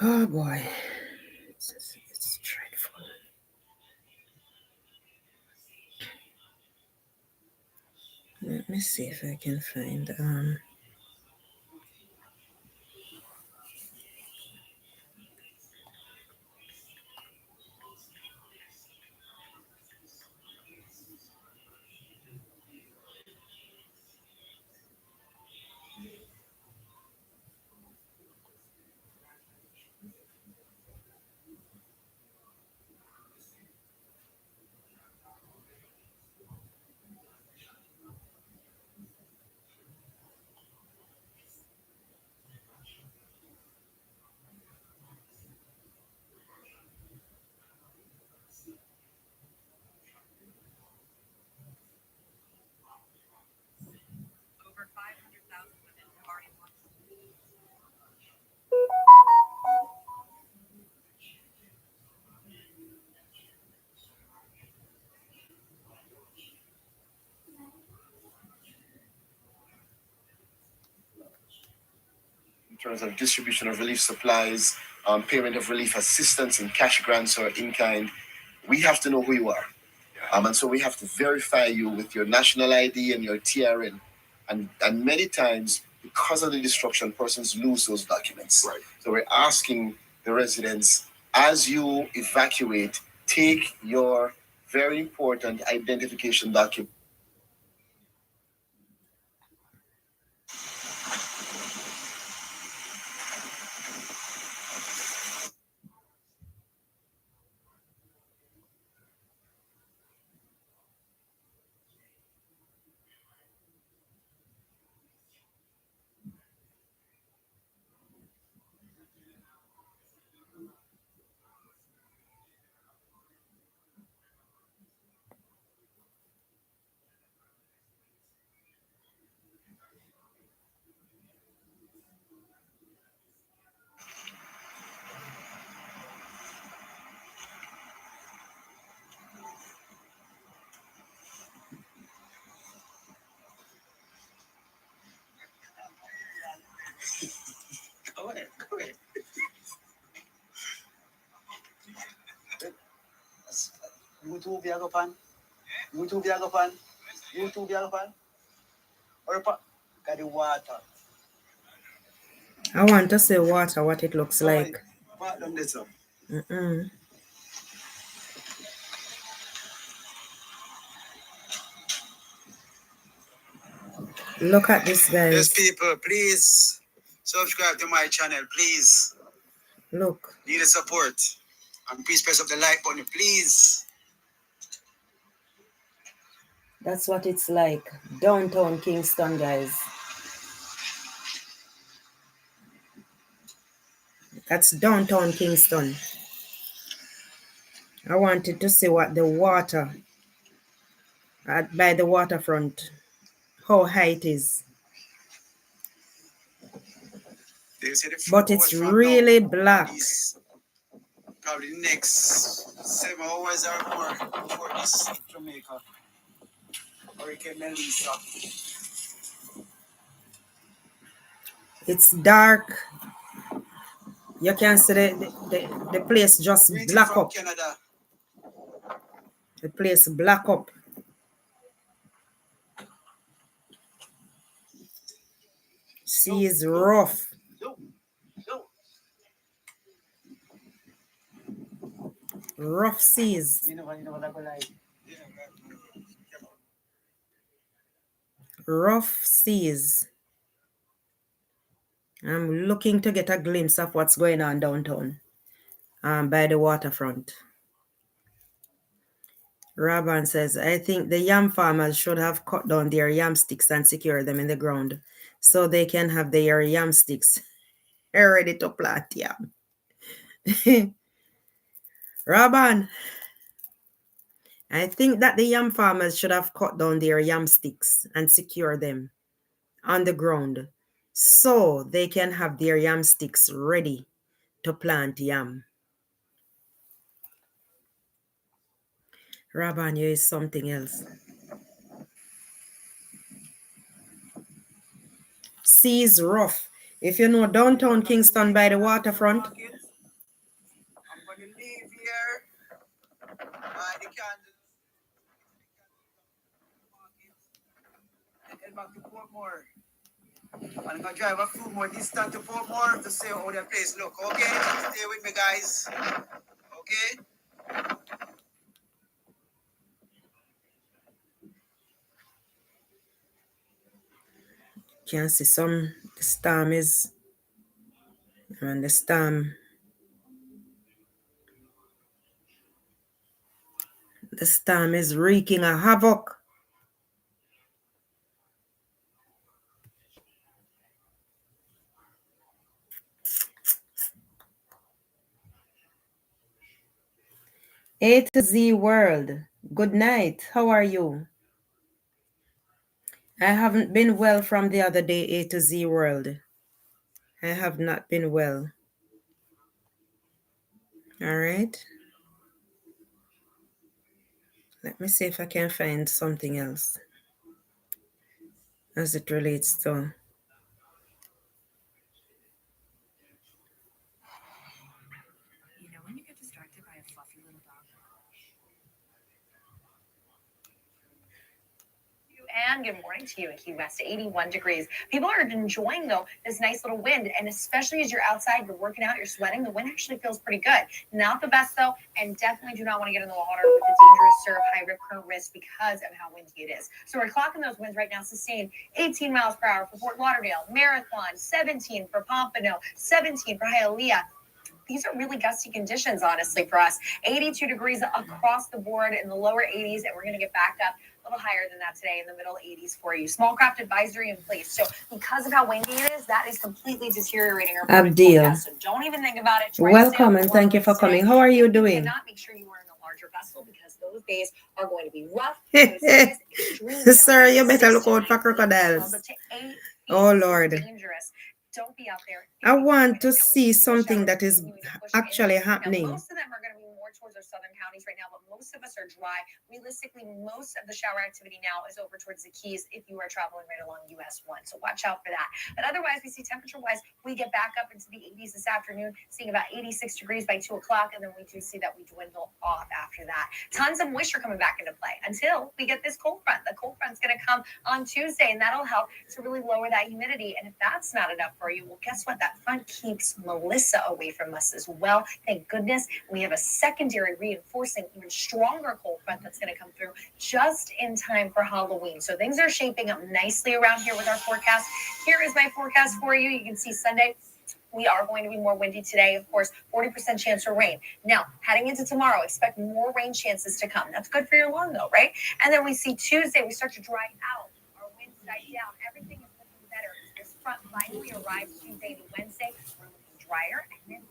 Oh boy, it's dreadful. Let me see if I can find in terms of distribution of relief supplies, payment of relief assistance in cash grants or in kind. We have to know who you are. And so we have to verify you with your national ID and your TRN. And many times, because of the destruction, persons lose those documents. Right. So we're asking the residents, as you evacuate, take your very important identification document. Go ahead. YouTube Yagapan. Or got the water. I want to say water, what it looks like. Look at this, guys. Yes, people, please subscribe to my channel, please. Look. Need the support. And please press up the like button, please. That's what it's like. Downtown Kingston, guys. That's downtown Kingston. I wanted to see what the water by the waterfront, how high it is. But it's really black. Probably the next 7 hours or more before this hit Jamaica. Hurricane Melissa. It's dark. You can see the place just black up. Canada. The place black up. Sea is rough. Rough seas. Rough seas. I'm looking to get a glimpse of what's going on downtown by the waterfront. Raban says, I think the yam farmers should have cut down their yam sticks and secure them in the ground so they can have their yam sticks ready to plant yam. Raban, I think that the yam farmers should have cut down their yam sticks and secure them on the ground so they can have their yam sticks ready to plant yam. Raban, you is something else. Sea is rough. If you know downtown Kingston by the waterfront, head back to Portmore. I'm gonna drive a few more distance to Portmore to see how the place look. Okay, stay with me, guys. Okay. Can see some the storm is and the storm is wreaking a havoc. A to Z world. Good night. How are you? I haven't been well from the other day, A to Z world. I have not been well. All right. Let me see if I can find something else as it relates to. You know when you get distracted by a fluffy little dog? And good morning to you in Key West, 81 degrees. People are enjoying, though, this nice little wind. And especially as you're outside, you're working out, you're sweating, the wind actually feels pretty good. Not the best, though, and definitely do not want to get in the water with the dangerous surf, high rip current risk because of how windy it is. So we're clocking those winds right now, sustained 18 miles per hour for Fort Lauderdale, Marathon, 17 for Pompano, 17 for Hialeah. These are really gusty conditions, honestly, for us. 82 degrees across the board in the lower 80s, and we're going to get back up a little higher than that today in the middle 80s for you. Small craft advisory in place. So because of how windy it is, that is completely deteriorating our Abdil. forecast. So don't even think about it. Try to Welcome stay and thank you for warm, coming. stay. How are you If doing? cannot, make sure you are in a larger vessel because those days are going to be rough. Extremely Sir, you better look still out for crocodiles. up to 8 feet. Oh, This is Lord. dangerous. Don't be out there. I want to see something that is actually happening. Most of them are going to be more towards our southern counties right now, but most of us are dry. Realistically, most of the shower activity now is over towards the Keys if you are traveling right along US 1. So watch out for that. But otherwise, we see temperature-wise, we get back up into the 80s this afternoon, seeing about 86 degrees by 2 o'clock, and then we do see that we dwindle off after that. Tons of moisture coming back into play until we get this cold front. The cold front's going to come on Tuesday, and that'll help to really lower that humidity. And if that's not enough for you, well, guess what? That front keeps Melissa away from us as well. Thank goodness. We have a secondary reinforcing, even stronger cold front that's going to come through just in time for Halloween. So things are shaping up nicely around here with our forecast. Here is my forecast for you. You can see Sunday. We are going to be more windy today. Of course, 40% chance for rain. Now, heading into tomorrow, expect more rain chances to come. That's good for your lawn, though, right? And then we see Tuesday, we start to dry out. Our winds die down. Everything is looking better. This front finally arrives Tuesday to Wednesday. We're looking drier. And then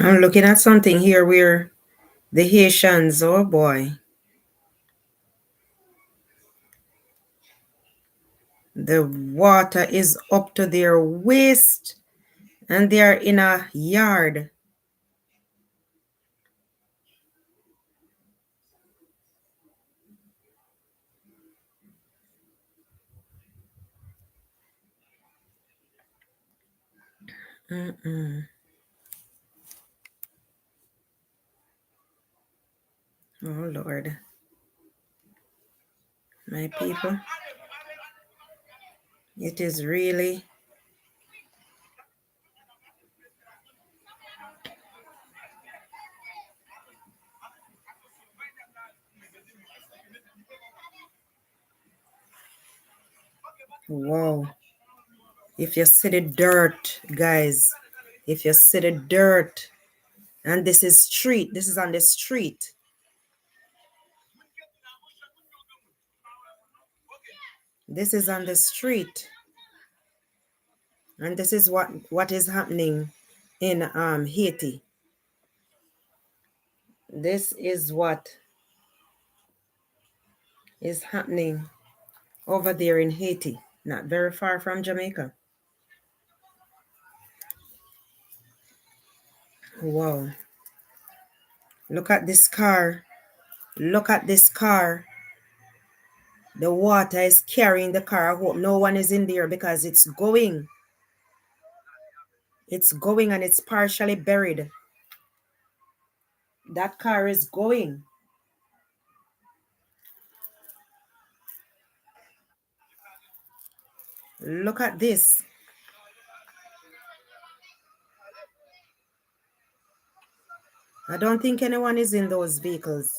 I'm looking at something here where the Haitians, oh boy, the water is up to their waist and they are in a yard. Mm-mm. Oh, Lord. My people, it is really wow. If you see the dirt, guys, if you see the dirt, and this is street, this is on the street. This is on the street. And this is what is happening in Haiti. This is what is happening over there in Haiti, not very far from Jamaica. Wow. Look at this car. Look at this car. The water is carrying the car. I hope no one is in there because it's going. It's going and it's partially buried. That car is going. Look at this. I don't think anyone is in those vehicles.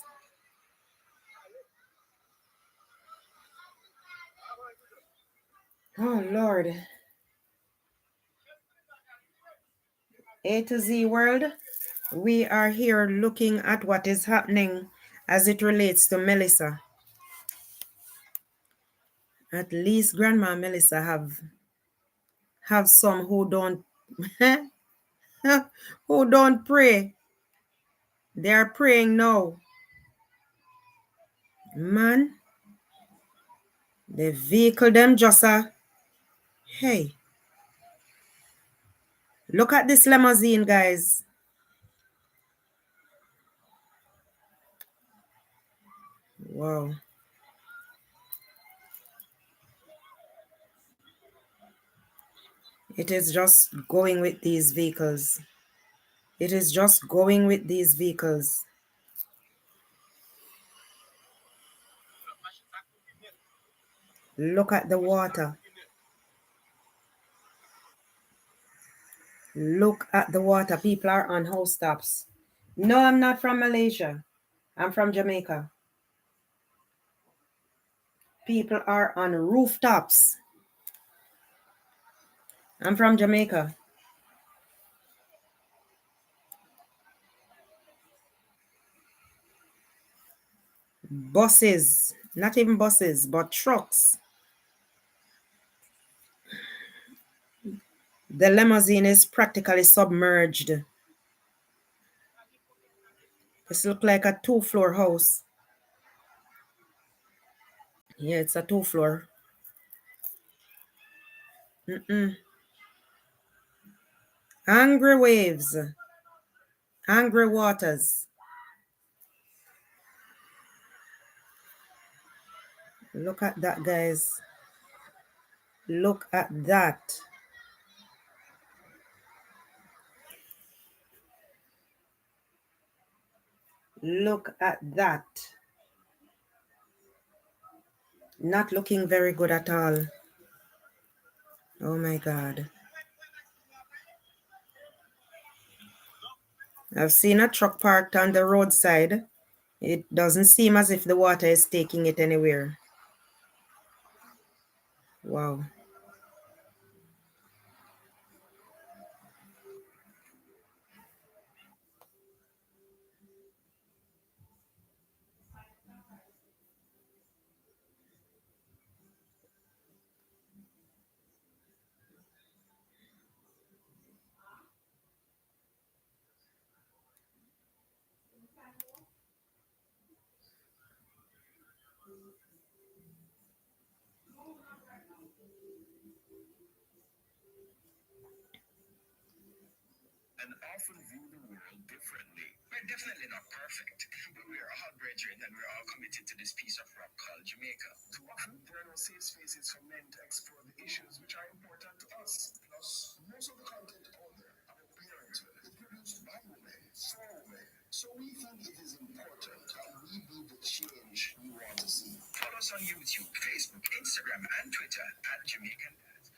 Oh, Lord. A to Z world, we are here looking at what is happening as it relates to Melissa. At least Grandma Melissa have some who don't who don't pray. They are praying now. Man, the vehicle them just hey. Look at this limousine, guys. Wow. It is just going with these vehicles. It is just going with these vehicles. Look at the water. Look at the water. People are on housetops. No, I'm not from Malaysia. I'm from Jamaica. People are on rooftops. I'm from Jamaica. Buses, not even buses, but trucks. The limousine is practically submerged. This looks like a 2-floor house. Yeah, it's a 2-floor. Angry waves. Angry waters. Look at that, guys. Look at that. Look at that. Not looking very good at all. Oh my God. I've seen a truck parked on the roadside. It doesn't seem as if the water is taking it anywhere. Wow. And often view the world differently. We're definitely not perfect, but we're all brethren and we're all committed to this piece of rock called Jamaica. Too often, there are no safe spaces for men to explore the issues which are important to us. Plus, most of the content out there about parenthood is produced by women, for women. So we think it is important that we be the change we want to see. Follow us on YouTube, Facebook, Instagram, and Twitter at Jamaican Dads.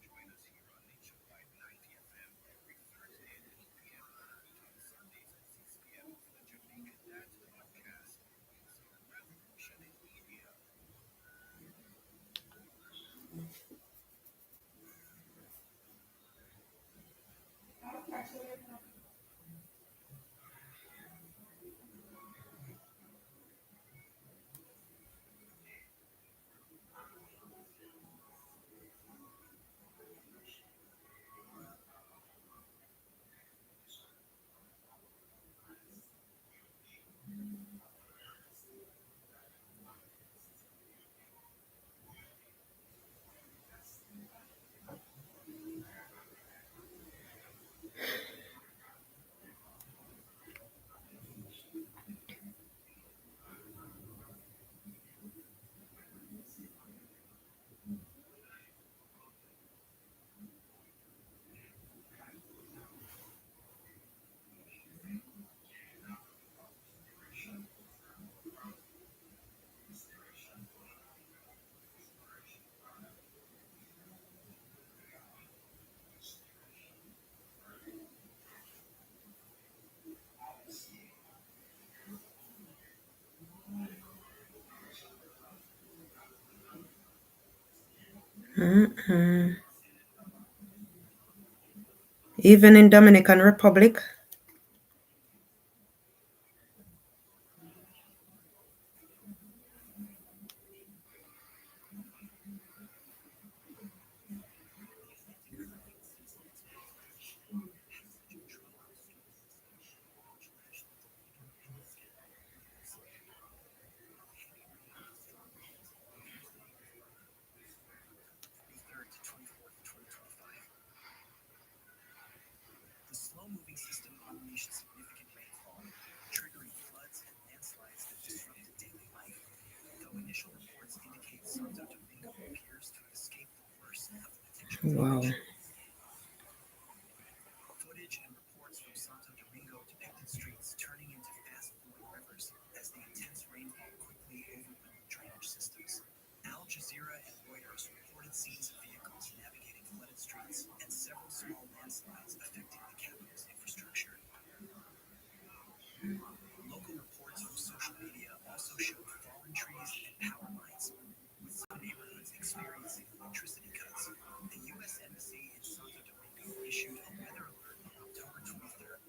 Join us here on Nationwide 90 FM every Thursday at 8 p.m. On Sundays at 6 p.m. for the Jamaican Dads podcast. Revolutioning Media. Mm-mm. Even in Dominican Republic. The slow-moving system unleashed significant rainfall, triggering floods and landslides that disrupted daily life. Though initial reports indicate Santo Domingo appears to have escaped the worst of the potential Wow. damage. Footage and reports from Santo Domingo depicted streets turning into fast-flowing rivers as the intense rainfall quickly overwhelmed drainage systems. Al Jazeera and Reuters reported scenes of vehicles navigating flooded streets and several small landslides affecting the capital's infrastructure. Local reports from social media also showed fallen trees and power lines, with some neighborhoods experiencing electricity cuts. The U.S. Embassy in Santo Domingo issued a weather alert on October 23rd.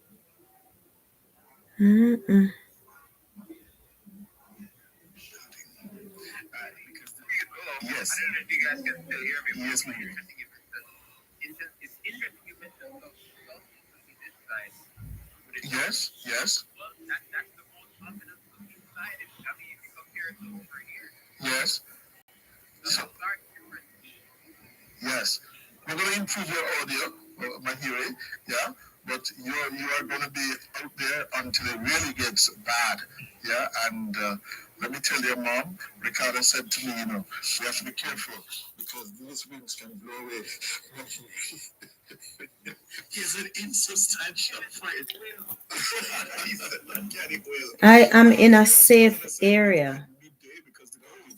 Mm-mm. Yes. I don't know if you guys can still hear me. Yes, we hear you. It's interesting you mentioned this side. Yes, yes. Well, that's the most popular side. I mean, if you compare it to over here. Yes. So, yes. We're going to improve your audio, my hearing, yeah? But you are going to be out there until it really gets bad, yeah? And let me tell your mom, Ricardo said to me, you know, we have to be careful because these winds can blow away. He's an insubstantial friend. He's an organic will. I am in a safe area.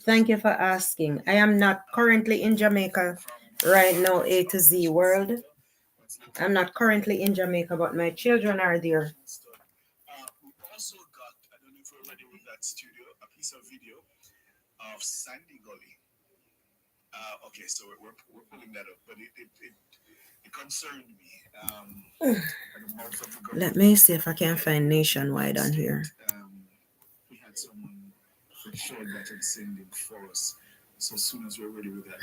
Thank you for asking. I am not currently in Jamaica right now, A to Z world. I'm not currently in Jamaica, but my children are there. We also got, I don't know if we're ready with that studio, a piece of video of Sandy Gully. Okay, so we're pulling that up, but it concerned me. Let me see if I can find Nationwide on here. We had someone that showed that and send it for us. So as soon as we're ready with that,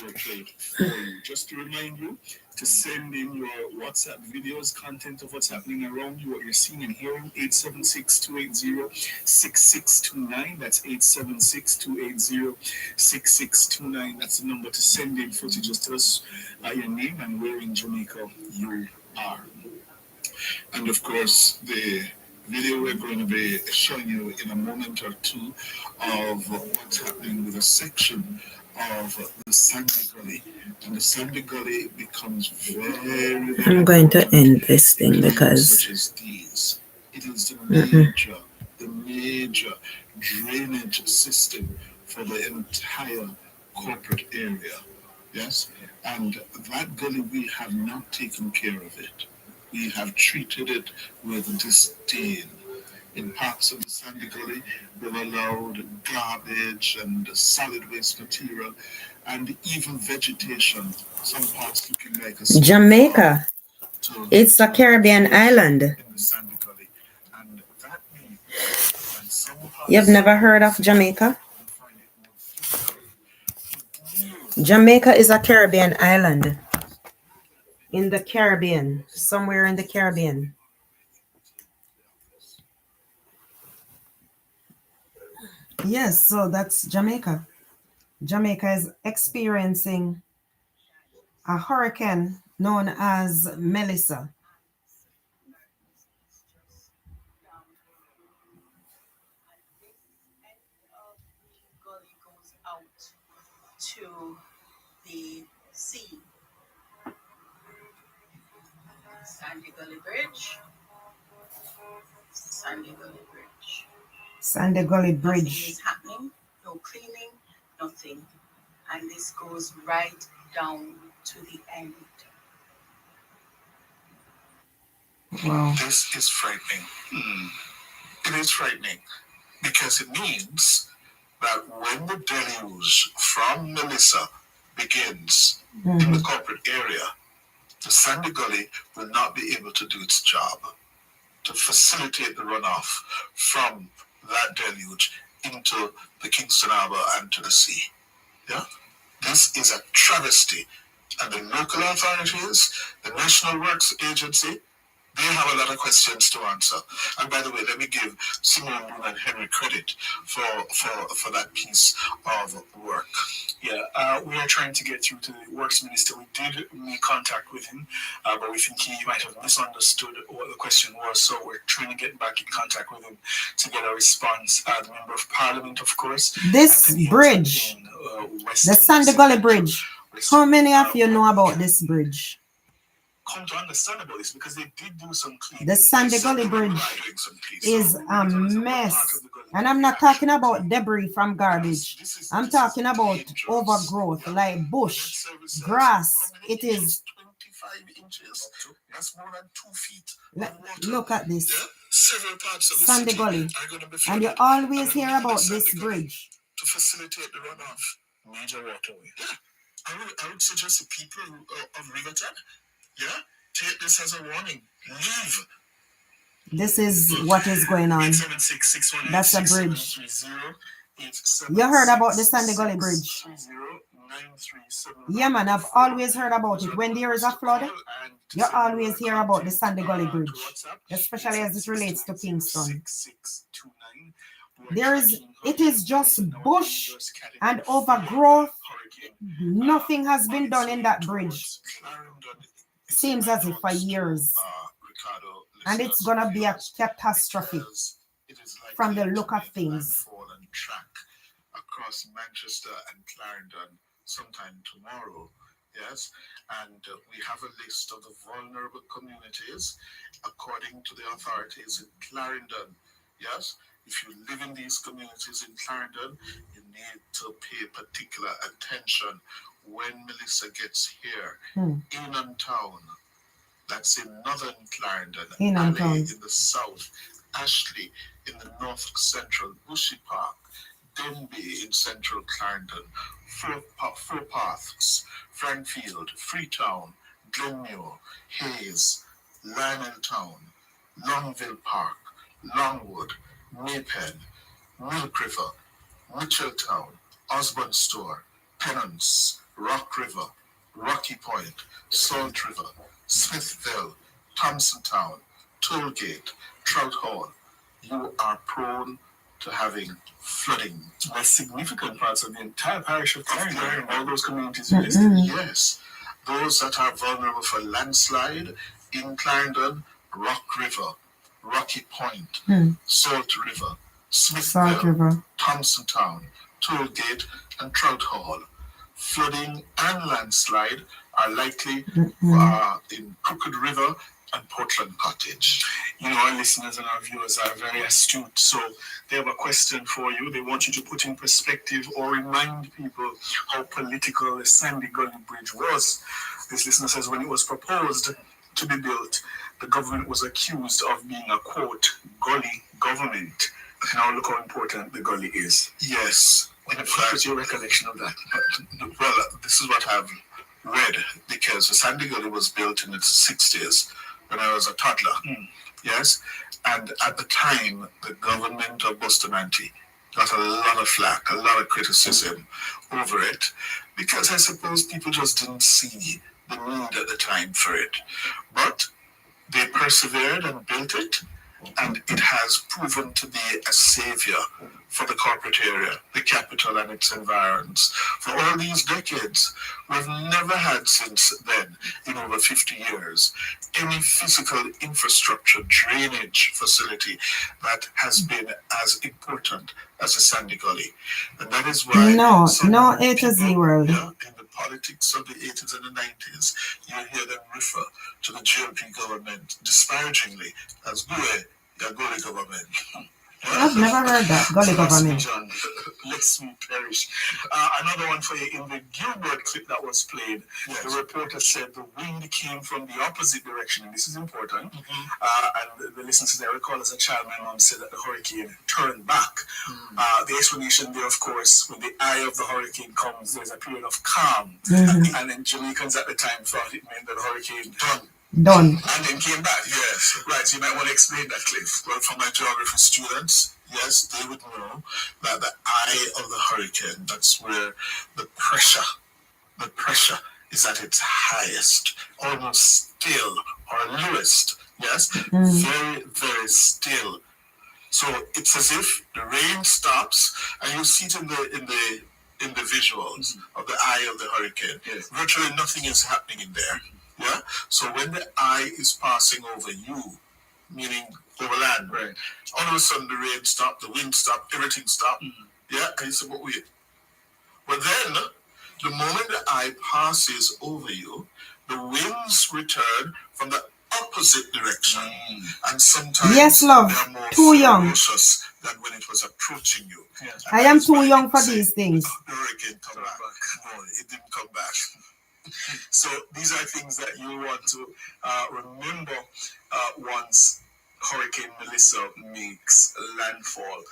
we'll play it for you. Just to remind you to send in your WhatsApp videos, content of what's happening around you, what you're seeing and hearing, 876-280-6629. That's 876-280-6629. That's the number to send in footage. Just tell us your name and where in Jamaica you are. And of course, the video we're going to be showing you in a moment or two of what's happening with a section of the Sandy Gully. And the Sandy Gully becomes very, very I'm going to end this thing because such as these. It is the major drainage system for the entire corporate area. Yes? And that gully, we have not taken care of it. We have treated it with disdain. In parts of the Sandy Gully, we've allowed garbage and solid waste material and even vegetation, some parts looking like a Jamaica, it's a Caribbean island. in the Sandy Gully. And that means that some parts You've never heard of Jamaica? Jamaica is a Caribbean island. In the Caribbean, somewhere in the Caribbean. Yes, so that's Jamaica. Jamaica is experiencing a hurricane known as Melissa. Gully goes out to the sea. Sandy Gully Bridge. Sandy Gully Bridge. Sandy Gully Bridge. Nothing is happening, no cleaning, nothing. And this goes right down to the end. Wow. This is frightening. It is frightening because it means that when the deluge from Melissa begins in the corporate area, the Sandy Gully will not be able to do its job to facilitate the runoff from that deluge into the Kingston Harbor and to the sea. Yeah? This is a travesty. And the local authorities, the National Works Agency, they have a lot of questions to answer. And by the way, let me give Simone Boone and Henry credit for that piece of work. Yeah, we are trying to get through to the Works Minister. We did make contact with him, but we think he might have misunderstood what the question was. So we're trying to get back in contact with him to get a response. The Member of Parliament, of course. This bridge, the Sandy Gully Bridge, how many of you know about this bridge? Come to understand about this because they did do some cleaning. The Sandy Gully Bridge is a mess. And I'm not talking about debris from garbage. I'm talking about overgrowth, like bush, grass. It is. 25 inches. That's more than 2 feet. Look at this. Several parts of the Sandy city Gully. are going to be And you flooded. always And hear about Sandy this Gully bridge. to facilitate the runoff. Major waterway. Yeah. I would suggest the people of Riverton, take this as a warning. Leave. This is what is going on. That's a bridge. You heard about the Sandy Gully Bridge? Yeah, man, I've always heard about it. When there is a flood, you always hear about the Sandy Gully Bridge, especially as it relates to Kingston. It is just bush and overgrowth. Nothing has been done in that bridge. Seems as if for years. And it's going to be a catastrophe from the look of things. Across Manchester and Clarendon sometime tomorrow. Yes, and we have a list of the vulnerable communities according to the authorities in Clarendon. Yes, if you live in these communities in Clarendon, you need to pay particular attention when Melissa gets here. Inham Town, that's in northern Clarendon, Alley in the south, Ashley in the north central, Bushy Park, Denby in central Clarendon, Four Paths, Frankfield, Freetown, Glenmuir, Hayes, Lionel Town, Longville Park, Longwood, Maypen, Milk River, Mitchelltown, Osborne Store, Pennants, Rock River, Rocky Point, Salt River, Smithville, Thompson Town, Tollgate, Trout Hall. You are prone to having flooding. That's significant parts of the entire parish of Clarendon, all those communities. Yes. Those that are vulnerable for landslide in Clarendon, Rock River, Rocky Point, Salt River, Smithville, Thompson Town, Tollgate, and Trout Hall. Flooding and landslide are likely in Crooked River and Portland Cottage. You know, our listeners and our viewers are very astute, so they have a question for you. They want you to put in perspective or remind people how political the Sandy Gully Bridge was. This listener says when it was proposed to be built, the government was accused of being a, quote, gully government. Now look how important the gully is. Yes. What is your recollection of that? Well, this is what I've read, because the Sandy Gully was built in the 60s when I was a toddler. Yes, and at the time, the government of Bustamante got a lot of flack, a lot of criticism over it, because I suppose people just didn't see the need at the time for it. But they persevered and built it, and it has proven to be a savior for the corporate area, the capital and its environs. For all these decades, we've never had since then, in over 50 years, any physical infrastructure drainage facility that has been as important as the Sandy Gully. And that is why No, A to Z world. in the politics of the 80s and the 90s, you hear them refer to the GLP government disparagingly as Gule government. I've never heard that. Gully government. John, lest we perish. Another one for you in the Gilbert clip that was played. The reporter said the wind came from the opposite direction, and this is important. And the listeners, I recall as a child, my mom said that the hurricane turned back. The explanation there, of course, when the eye of the hurricane comes, there's a period of calm, and then Jamaicans at the time thought it meant that the hurricane Done. and then came back. Yes, right. So you might want to explain that, Cliff. Well, for my geography students, yes, they would know that the eye of the hurricane, that's where the pressure is at its highest, almost still or lowest. Yes, very, very still. So it's as if the rain stops, and you see it in the visuals of the eye of the hurricane. Virtually nothing is happening in there. Yeah. So when the eye is passing over you, meaning over land, right? All of a sudden the rain stopped, the wind stopped, everything stopped. Yeah. And you say, but wait. But then, the moment the eye passes over you, the winds return from the opposite direction, and sometimes Yes, love. they are more Too young. ferocious than when it was approaching you. I am too young for these things. The hurricane come back. No, it didn't come back. So these are things that you want to remember once Hurricane Melissa makes landfall.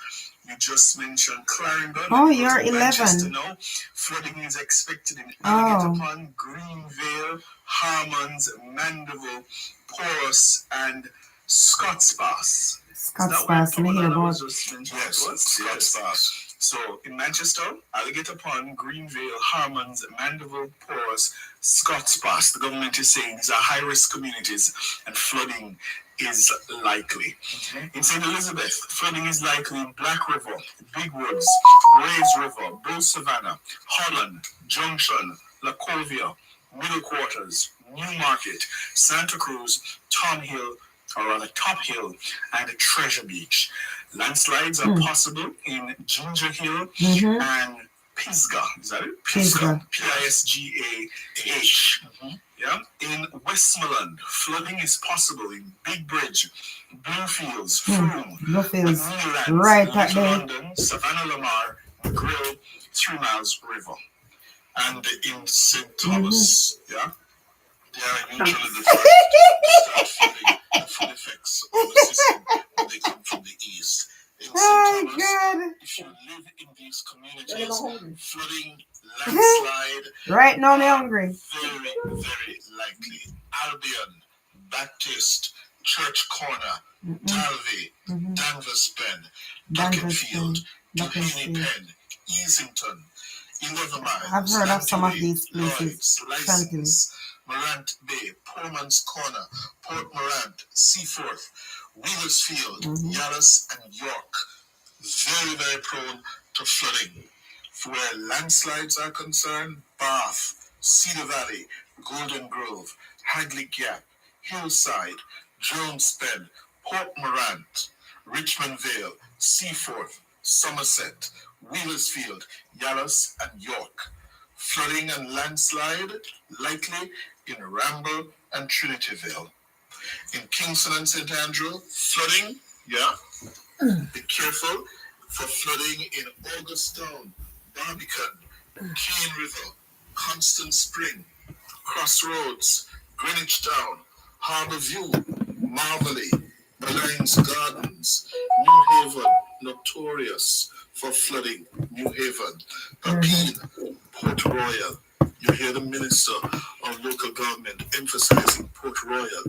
You just mentioned Clarendon. Oh, you're Manchester 11. now. Flooding is expected in Oh. Alligator Pond, Greenvale, Harmons, Mandeville, Porus, and Scotts Pass. Scott's Pass, me hear about. Yes, Scotts Pass. So in Manchester, Alligator Pond, Greenvale, Harmons, Mandeville, Porus, Scotts Pass, the government is saying these are high-risk communities and flooding is likely. In St. Elizabeth, flooding is likely in Black River, Big Woods, Grays River, Bull Savannah, Holland, Junction, Lacovia, Middle Quarters, Newmarket, Santa Cruz, Top Hill, and Treasure Beach. Landslides are possible in Ginger Hill and Pisgah. Is that it? Pisgah. Pisgah. Yeah. In Westmoreland, flooding is possible in Big Bridge, Bluefields, Froome, Bluefields. Newlands, Right at Little there. London, Savannah Lamar, Grill, 3 Miles River. And in St. Thomas, yeah, they are usually the first to start feeling the full effects of the system when they come from the east. In St. Oh, Thomas, God. if you live in these communities, flooding, landslide, Right now, me hungry. very, very likely. Albion, Baptist, Church Corner, Dalvey, Danvers Pen, Duckenfield, Duhaney Pen, Easington, 11 Miles. I've heard of some of Sandy these places. Lloyds, Frankly. License, Morant Bay, Poorman's Corner, Port Morant, Seaforth, Wheelersfield, Yallis, and York. Very, very prone to flooding. For where landslides are concerned, Bath, Cedar Valley, Golden Grove, Hagley Gap, Hillside, Jones Pen, Port Morant, Richmond Vale, Seaforth, Somerset, Wheelersfield, Yallis, and York. Flooding and landslide likely in Ramble and Trinityville. In Kingston and St. Andrew, flooding, be careful for flooding in Augustown, Barbican, Cane River, Constant Spring, Crossroads, Greenwich Town, Harbour View, Marvelly, Malines Gardens, New Haven, notorious for flooding, New Haven, Papine, Port Royal. You hear the Minister of Local Government emphasizing Port Royal.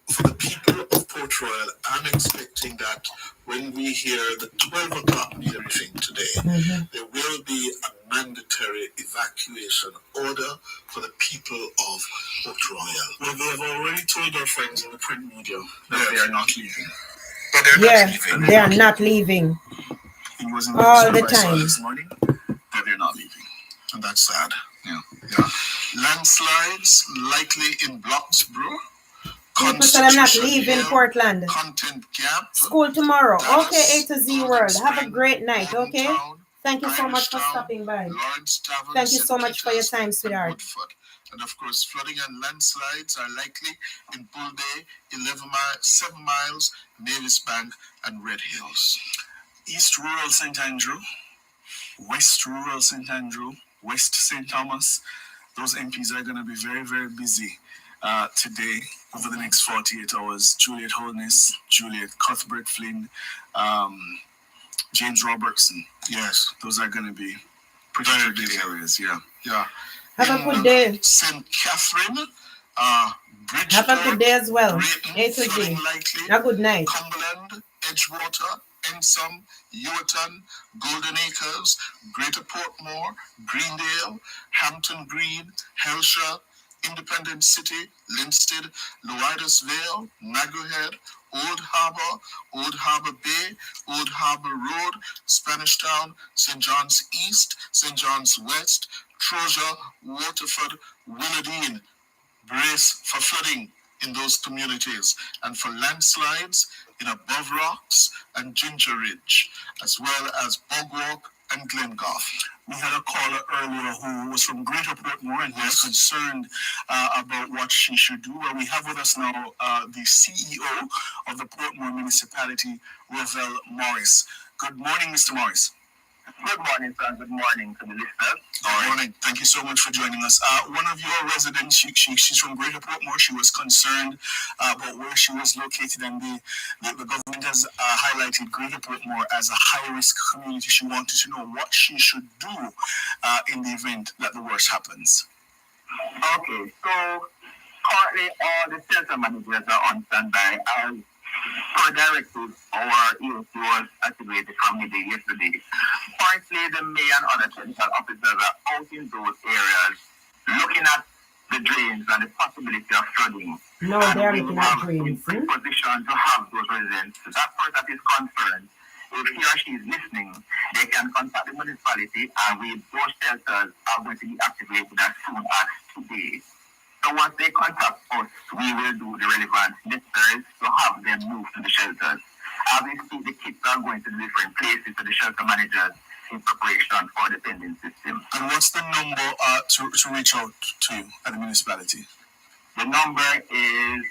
For the people of Port Royal, I'm expecting that when we hear the 12 o'clock briefing today, there will be a mandatory evacuation order for the people of Port Royal. Well, they have already told our friends in the print media that they are not leaving. But they're not leaving. They are not leaving. It was in All the I saw time. this morning that they're not leaving. And that's sad. Yeah. Landslides likely in Bloxborough. People said I'm not leaving Portland. Content Gap. School tomorrow. Dallas, Okay, A to Z World. Have a Spring, great night, okay? Town, Thank you so much for Irishtown, stopping by. Lawrence Tavern, Thank you so St. much for your Peter's, time, and sweetheart. Woodford. And of course, flooding and landslides are likely in Bull Bay, 7 miles, Mavis Bank, and Red Hills. East Rural St. Andrew, West Rural St. Andrew, West St. Thomas. Those MPs are going to be very, very busy today over the next 48 hours. Juliet Holness, Juliet Cuthbert Flynn, James Robertson. Yes, those are going to be pretty big areas. Yeah. Yeah. Have a good day. St. Catherine, Bridgeport, Have a good day as well. Drayton, flooding likely. A good night. Cumberland, Edgewater, Ensom, Ewerton, Golden Acres, Greater Portmore, Greendale, Hampton Green, Helsha, Independent City, Linstead, Loidas Vale, Naggerhead, Old Harbour Bay, Old Harbour Road, Spanish Town, St. John's East, St. John's West, Troja, Waterford, Willardine. Brace for flooding in those communities and for landslides in Above Rocks and Ginger Ridge, as well as Bogwalk and Glengoff. We had a caller earlier who was from Greater Portmore and was concerned about what she should do. Well, we have with us now the CEO of the Portmore Municipality, Rovell Morris. Good morning, Mr. Morris. Good morning, sir. Good morning to the listeners. Good morning. Thank you so much for joining us. One of your residents, she's from Greater Portmore. She was concerned about where she was located, and the government has highlighted Greater Portmore as a high-risk community. She wanted to know what she should do in the event that the worst happens. Okay, so currently all the shelter managers are on standby. Per directive, our EOC was activated from midday yesterday. Currently, the mayor and other technical officers are out in those areas looking at the drains and the possibility of flooding. No, they're looking at drains. In position to have those residents. That person that is concerned, if he or she is listening, they can contact the municipality, and those shelters are going to be activated as soon as today. So once they contact us, we will do the relevant necessaries to have them move to the shelters. As we speak, the kits are going to the different places to the shelter managers in preparation for the pending system. And what's the number to reach out to you at the municipality? The number is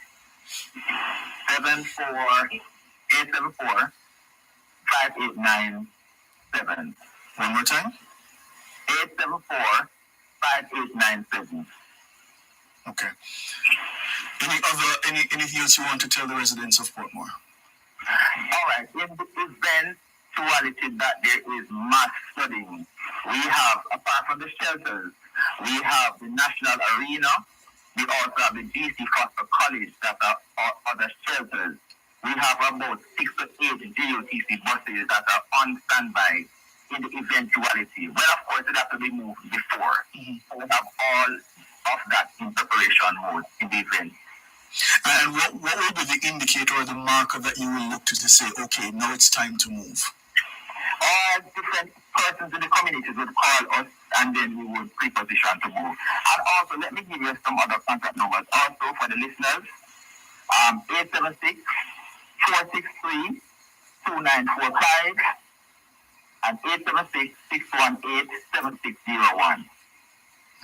874-5897. One more time? 874-5897. Okay. Anything else you want to tell the residents of Portmore? All right. In the eventuality that there is mass flooding, we have, apart from the shelters, we have the National Arena. We also have the GC Foster College that are other shelters. We have about 6 to 8 GOTC buses that are on standby in the eventuality. Well, of course, it has to be moved before. So we have all of that in preparation mode in the event. And what will be the indicator or the marker that you will look to say, okay, now it's time to move? All different persons in the communities would call us, and then we would pre-position to move. And also, let me give you some other contact numbers also for the listeners. 876-463-2945 and 876-618-7601.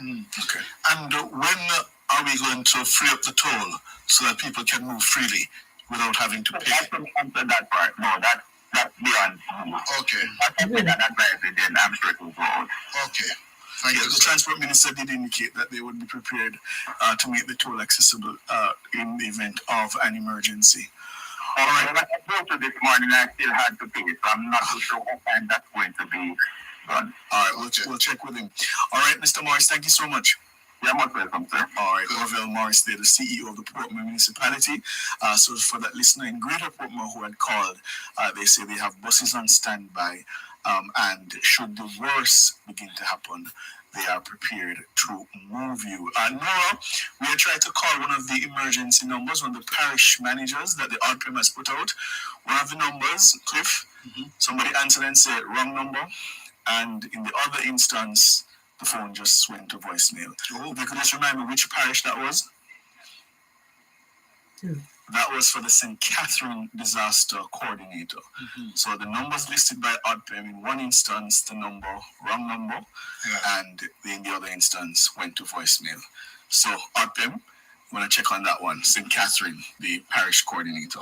Okay. And when are we going to free up the toll so that people can move freely without having to pay? I can answer that part. No, that's beyond. Okay. I can that advisory, then I'm sure it will go out. Okay. Thank you. The Transport Minister did indicate that they would be prepared to make the toll accessible in the event of an emergency. All right. When I go to this morning, I still had to pay, so I'm not too sure what time that's going to be done. All right, we'll check with him. All right, Mr. Morris, thank you so much. You're most welcome, sir. All right, Rovell Morris, the CEO of the Portmore Municipality. So for that listener in Greater Portmore who had called, they say they have buses on standby, and should the worst begin to happen, they are prepared to move you. Nora, we are trying to call one of the emergency numbers, one of the parish managers that the RPM has put out. One of the numbers, Cliff, somebody answered and said, wrong number. And in the other instance, the phone just went to voicemail. Oh, they could just remind me which parish that was? That was for the St. Catherine Disaster Coordinator. So the numbers listed by ODPM, in one instance, the number, wrong number, and in the other instance, went to voicemail. So, Artem, I'm going to check on that one. St. Catherine, the parish coordinator.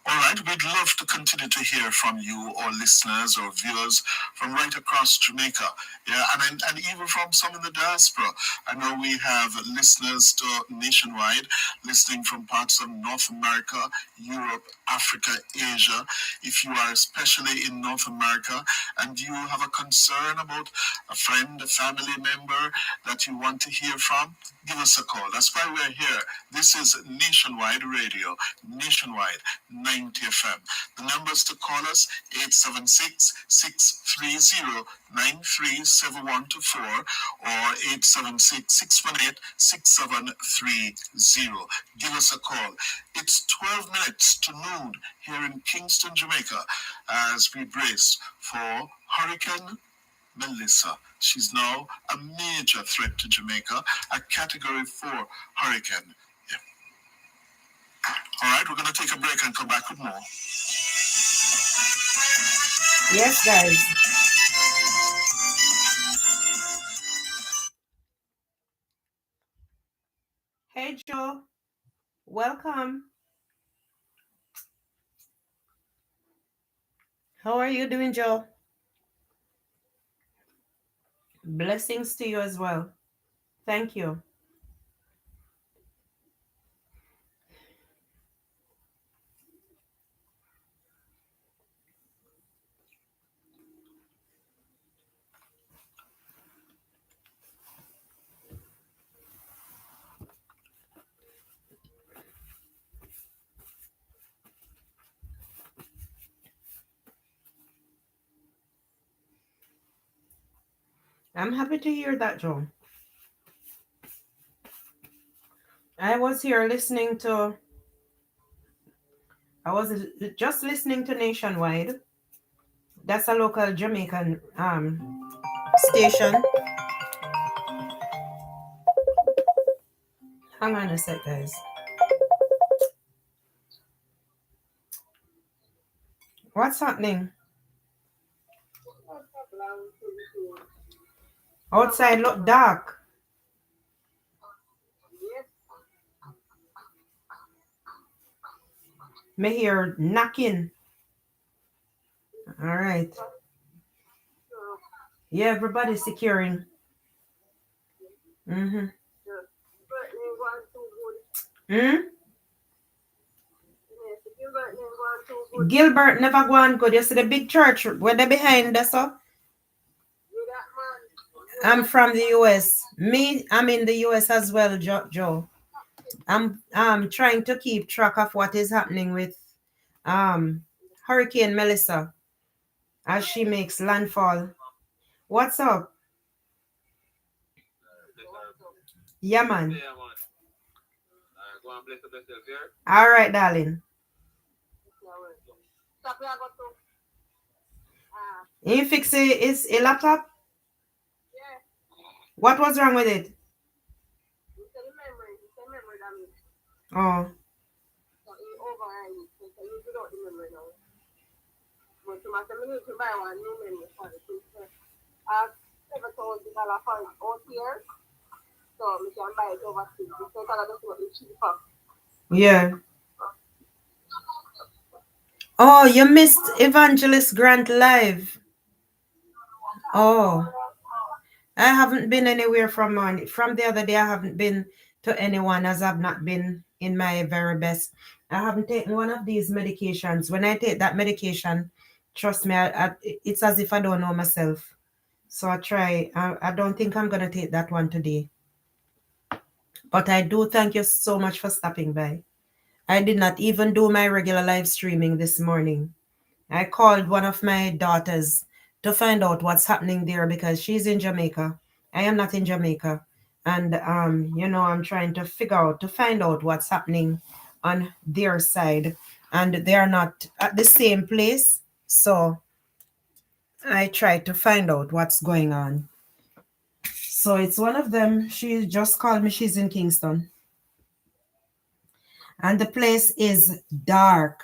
All right, we'd love to continue to hear from you, or listeners or viewers from right across Jamaica, yeah, and even from some in the diaspora. I know we have listeners to nationwide, listening from parts of North America, Europe, Africa, Asia. If you are especially in North America and you have a concern about a friend, a family member that you want to hear from, give us a call. That's why we're here. This is Nationwide Radio, Nationwide 90 FM. The numbers to call us, 876-630-93714 or 876-618-6730. Give us a call. It's 12 minutes to noon here in Kingston, Jamaica, as we brace for Hurricane Melissa. She's now a major threat to Jamaica, a Category 4 hurricane. Yeah. All right, we're going to take a break and come back with more. Yes, guys. Hey, Joe. Welcome. How are you doing, Joe? Blessings to you as well. Thank you. I'm happy to hear that, Joe. I was here listening to, I was just listening to Nationwide. That's a local Jamaican station. Hang on a sec, guys. What's happening? Outside look dark. Me hear knocking. All right. Yeah, everybody's securing. Mm-hmm. Gilbert never go on good. You see the big church where they behind us, so? I'm from the US. I'm in the US as well, Joe. I'm trying to keep track of what is happening with Hurricane Melissa as she makes landfall. What's up? Yeah, man. All right, darling. You fix it? Is a laptop? What was wrong with it? Oh. Yeah. Oh, you missed Evangelist Grant live. Oh. I haven't been anywhere from the other day. I haven't been to anyone as I've not been in my very best. I haven't taken one of these medications. When I take that medication, trust me, it's as if I don't know myself. So I try. I don't think I'm going to take that one today. But I do thank you so much for stopping by. I did not even do my regular live streaming this morning. I called one of my daughters to find out what's happening there because she's in Jamaica. I am not in Jamaica. And, I'm trying to find out what's happening on their side. And they're not at the same place. So I tried to find out what's going on. So it's one of them. She just called me. She's in Kingston. And the place is dark.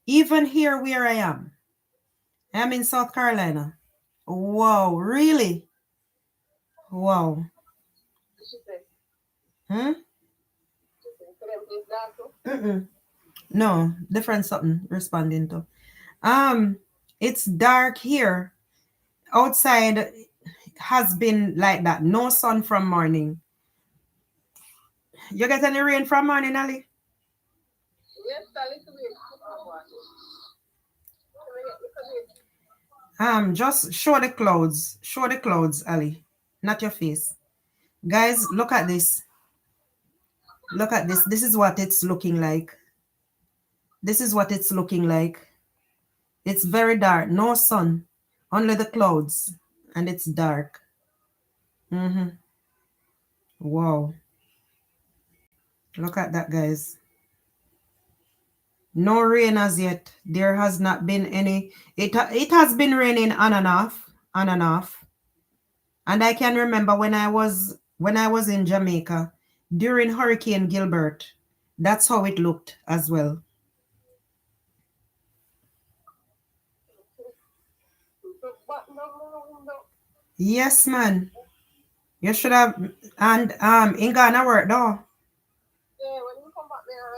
Even here where I am. I'm in South Carolina. Whoa, really? Wow. Mm-mm. No, different something responding to. It's dark here. Outside has been like that. No sun from morning. You get any rain from morning, Ali? Yes, a little bit. Just show the clouds. Show the clouds, Ali. Not your face. Guys, look at this. Look at this. This is what it's looking like. This is what it's looking like. It's very dark. No sun. Only the clouds. And it's dark. Wow. Look at that, guys. No rain as yet. There has not been any. It has been raining on and off. On and off. And I can remember when I was in Jamaica during Hurricane Gilbert. That's how it looked as well. Yes, man. You should have. And in Ghana work though. Yeah, when you come back there,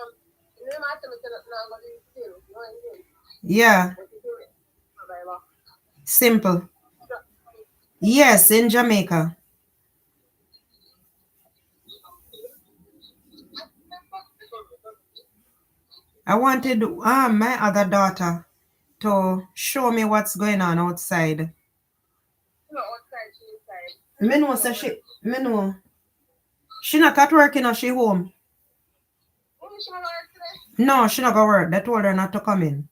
you might tell me that now, but it's still, you know what I mean? Yeah. Simple. Yes, in Jamaica. I wanted my other daughter to show me what's going on outside. No, outside, she inside. Me know, say me know. She not at work, you know, she home. She not work today? No, she not go work. They told her not to come in.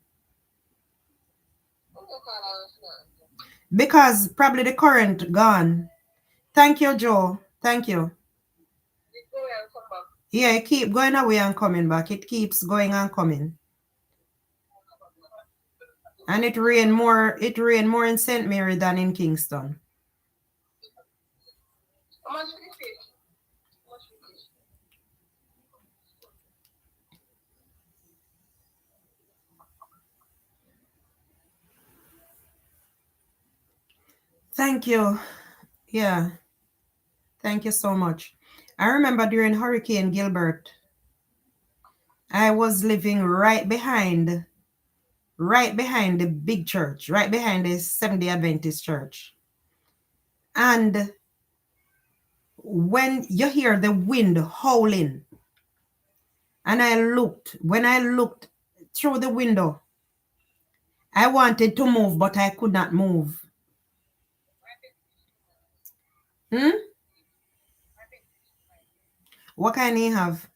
Because probably the current gone. Thank you, Joe. Thank you. Yeah, it keep going away and coming back. It keeps going and coming. And it rained more in St. Mary than in Kingston. Thank you. Yeah. Thank you so much. I remember during Hurricane Gilbert, I was living right behind the big church, right behind the Seventh-day Adventist church. And when you hear the wind howling, and when I looked through the window, I wanted to move, but I could not move. What kind you have?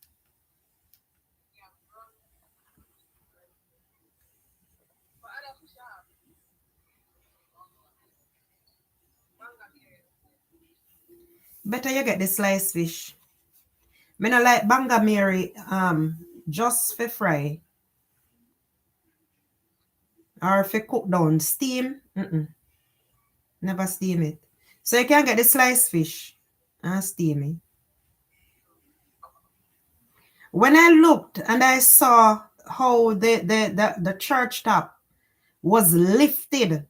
Better you get the sliced fish. Me not like Banga Mary just for fry. Or for cook down. Steam. Never steam it. So you can get the sliced fish and steam it. When I looked and I saw how the church top was lifted,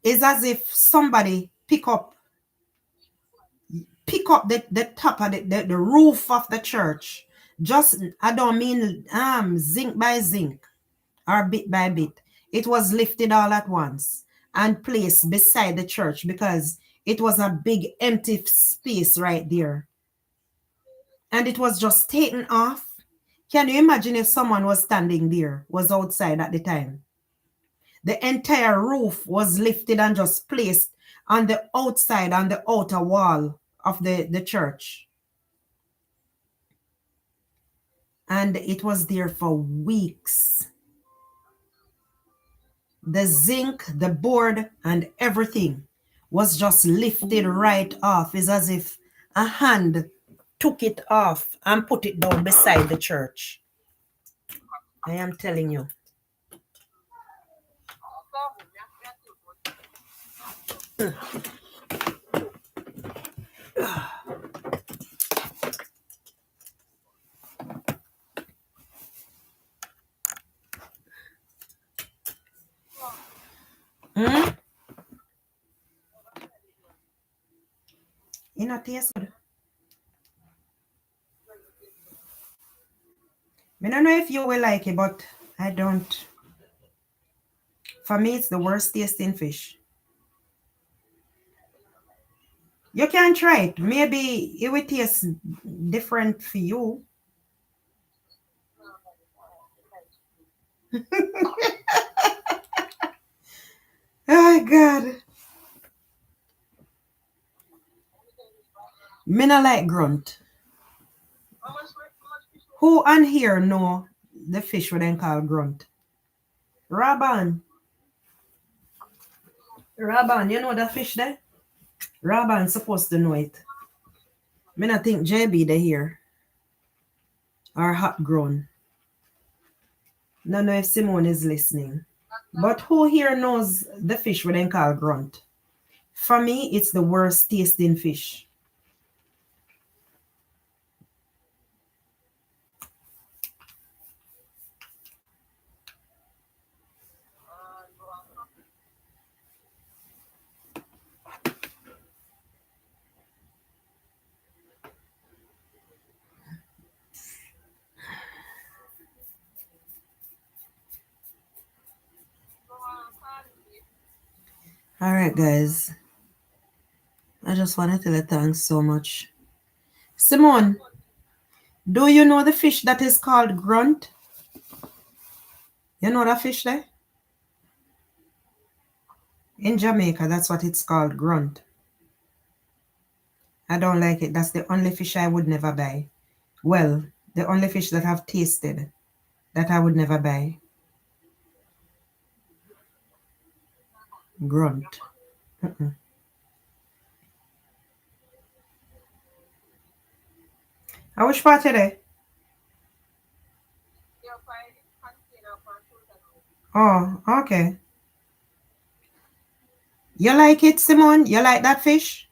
it's as if somebody pick up the top of the roof of the church. Just, I don't mean zinc by zinc or bit by bit. It was lifted all at once and placed beside the church because it was a big empty space right there. And it was just taken off. Can you imagine if someone was standing there, was outside at the time? The entire roof was lifted and just placed on the outside, on the outer wall of the church. And it was there for weeks. The zinc, the board, and everything was just lifted right off. It's as if a hand took it off and put it down beside the church. I am telling you. You not taste good? I don't know if you will like it, but I don't. For me, it's the worst tasting fish. You can try it. Maybe it will taste different for you. Oh, God. Me not like grunt. Who on here know the fish what they call grunt? Raban. Raban, you know that fish there? Raban supposed to know it. Me not think JB they here. Or hot grown. No know if Simone is listening. But who here knows the fish what they call grunt? For me, it's the worst tasting fish. All right, guys. I just want to tell you thanks so much. Simone, do you know the fish that is called grunt? You know that fish there? In Jamaica, that's what it's called, grunt. I don't like it. That's the only fish I would never buy. Well, the only fish that I've tasted that I would never buy. Grunt. I wish part today. Oh, okay. You like it, Simone? You like that fish?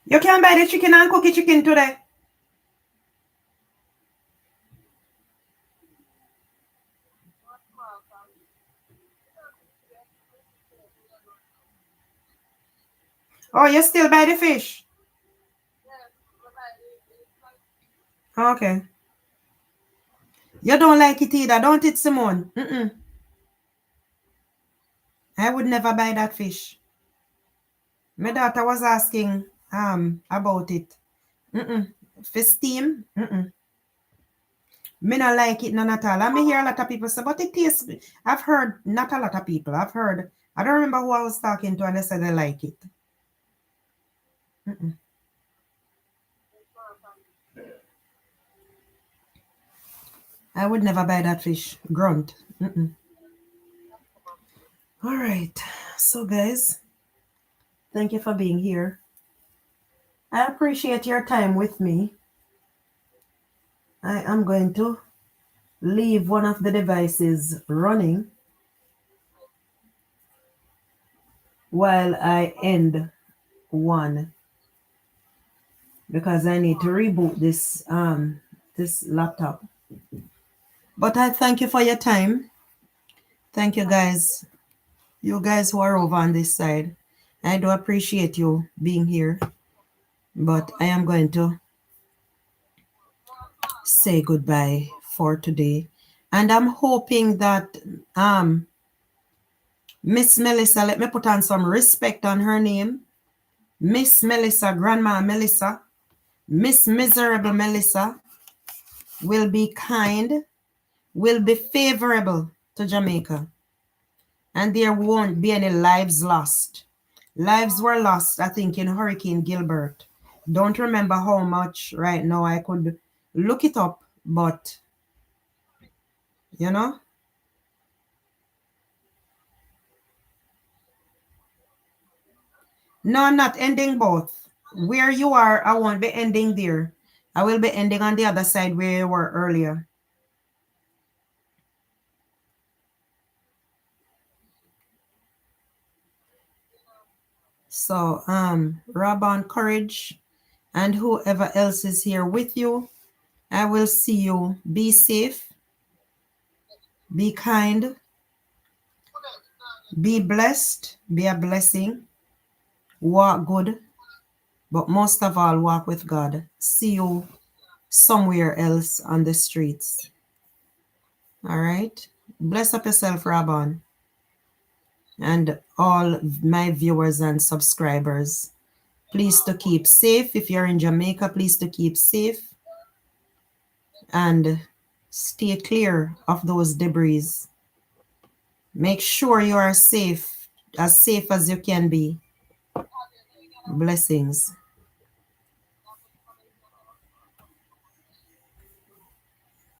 You can buy the chicken and cook the chicken today. Oh, you still buy the fish? Okay. You don't like it either, don't it, Simone? I would never buy that fish. My daughter was asking about it. For steam? Me not like it none at all. I may hear a lot of people say, but it tastes. I've heard not a lot of people. I've heard. I don't remember who I was talking to, and they said they like it. I would never buy that fish. Grunt. All right. So, guys, thank you for being here. I appreciate your time with me. I am going to leave one of the devices running while I end one because I need to reboot this this laptop. But I thank you for your time. Thank you, guys. You guys who are over on this side. I do appreciate you being here. But I am going to say goodbye for today. And I'm hoping that Miss Melissa, let me put on some respect on her name. Miss Melissa, Grandma Melissa, Miss Miserable Melissa will be kind, will be favorable to Jamaica. And there won't be any lives lost. Lives were lost, I think, in Hurricane Gilbert. Don't remember how much right now. I could look it up, but, you know. No, I'm not ending both. Where you are, I won't be ending there. I will be ending on the other side where you were earlier. So, Rabban, Courage, and whoever else is here with you, I will see you. Be safe, be kind, be blessed, be a blessing, walk good, but most of all, walk with God. See you somewhere else on the streets. All right? Bless up yourself, Rabban, and all my viewers and subscribers. Please to keep safe. If you're in Jamaica, please to keep safe and stay clear of those debris. Make sure you are safe as you can be. Blessings.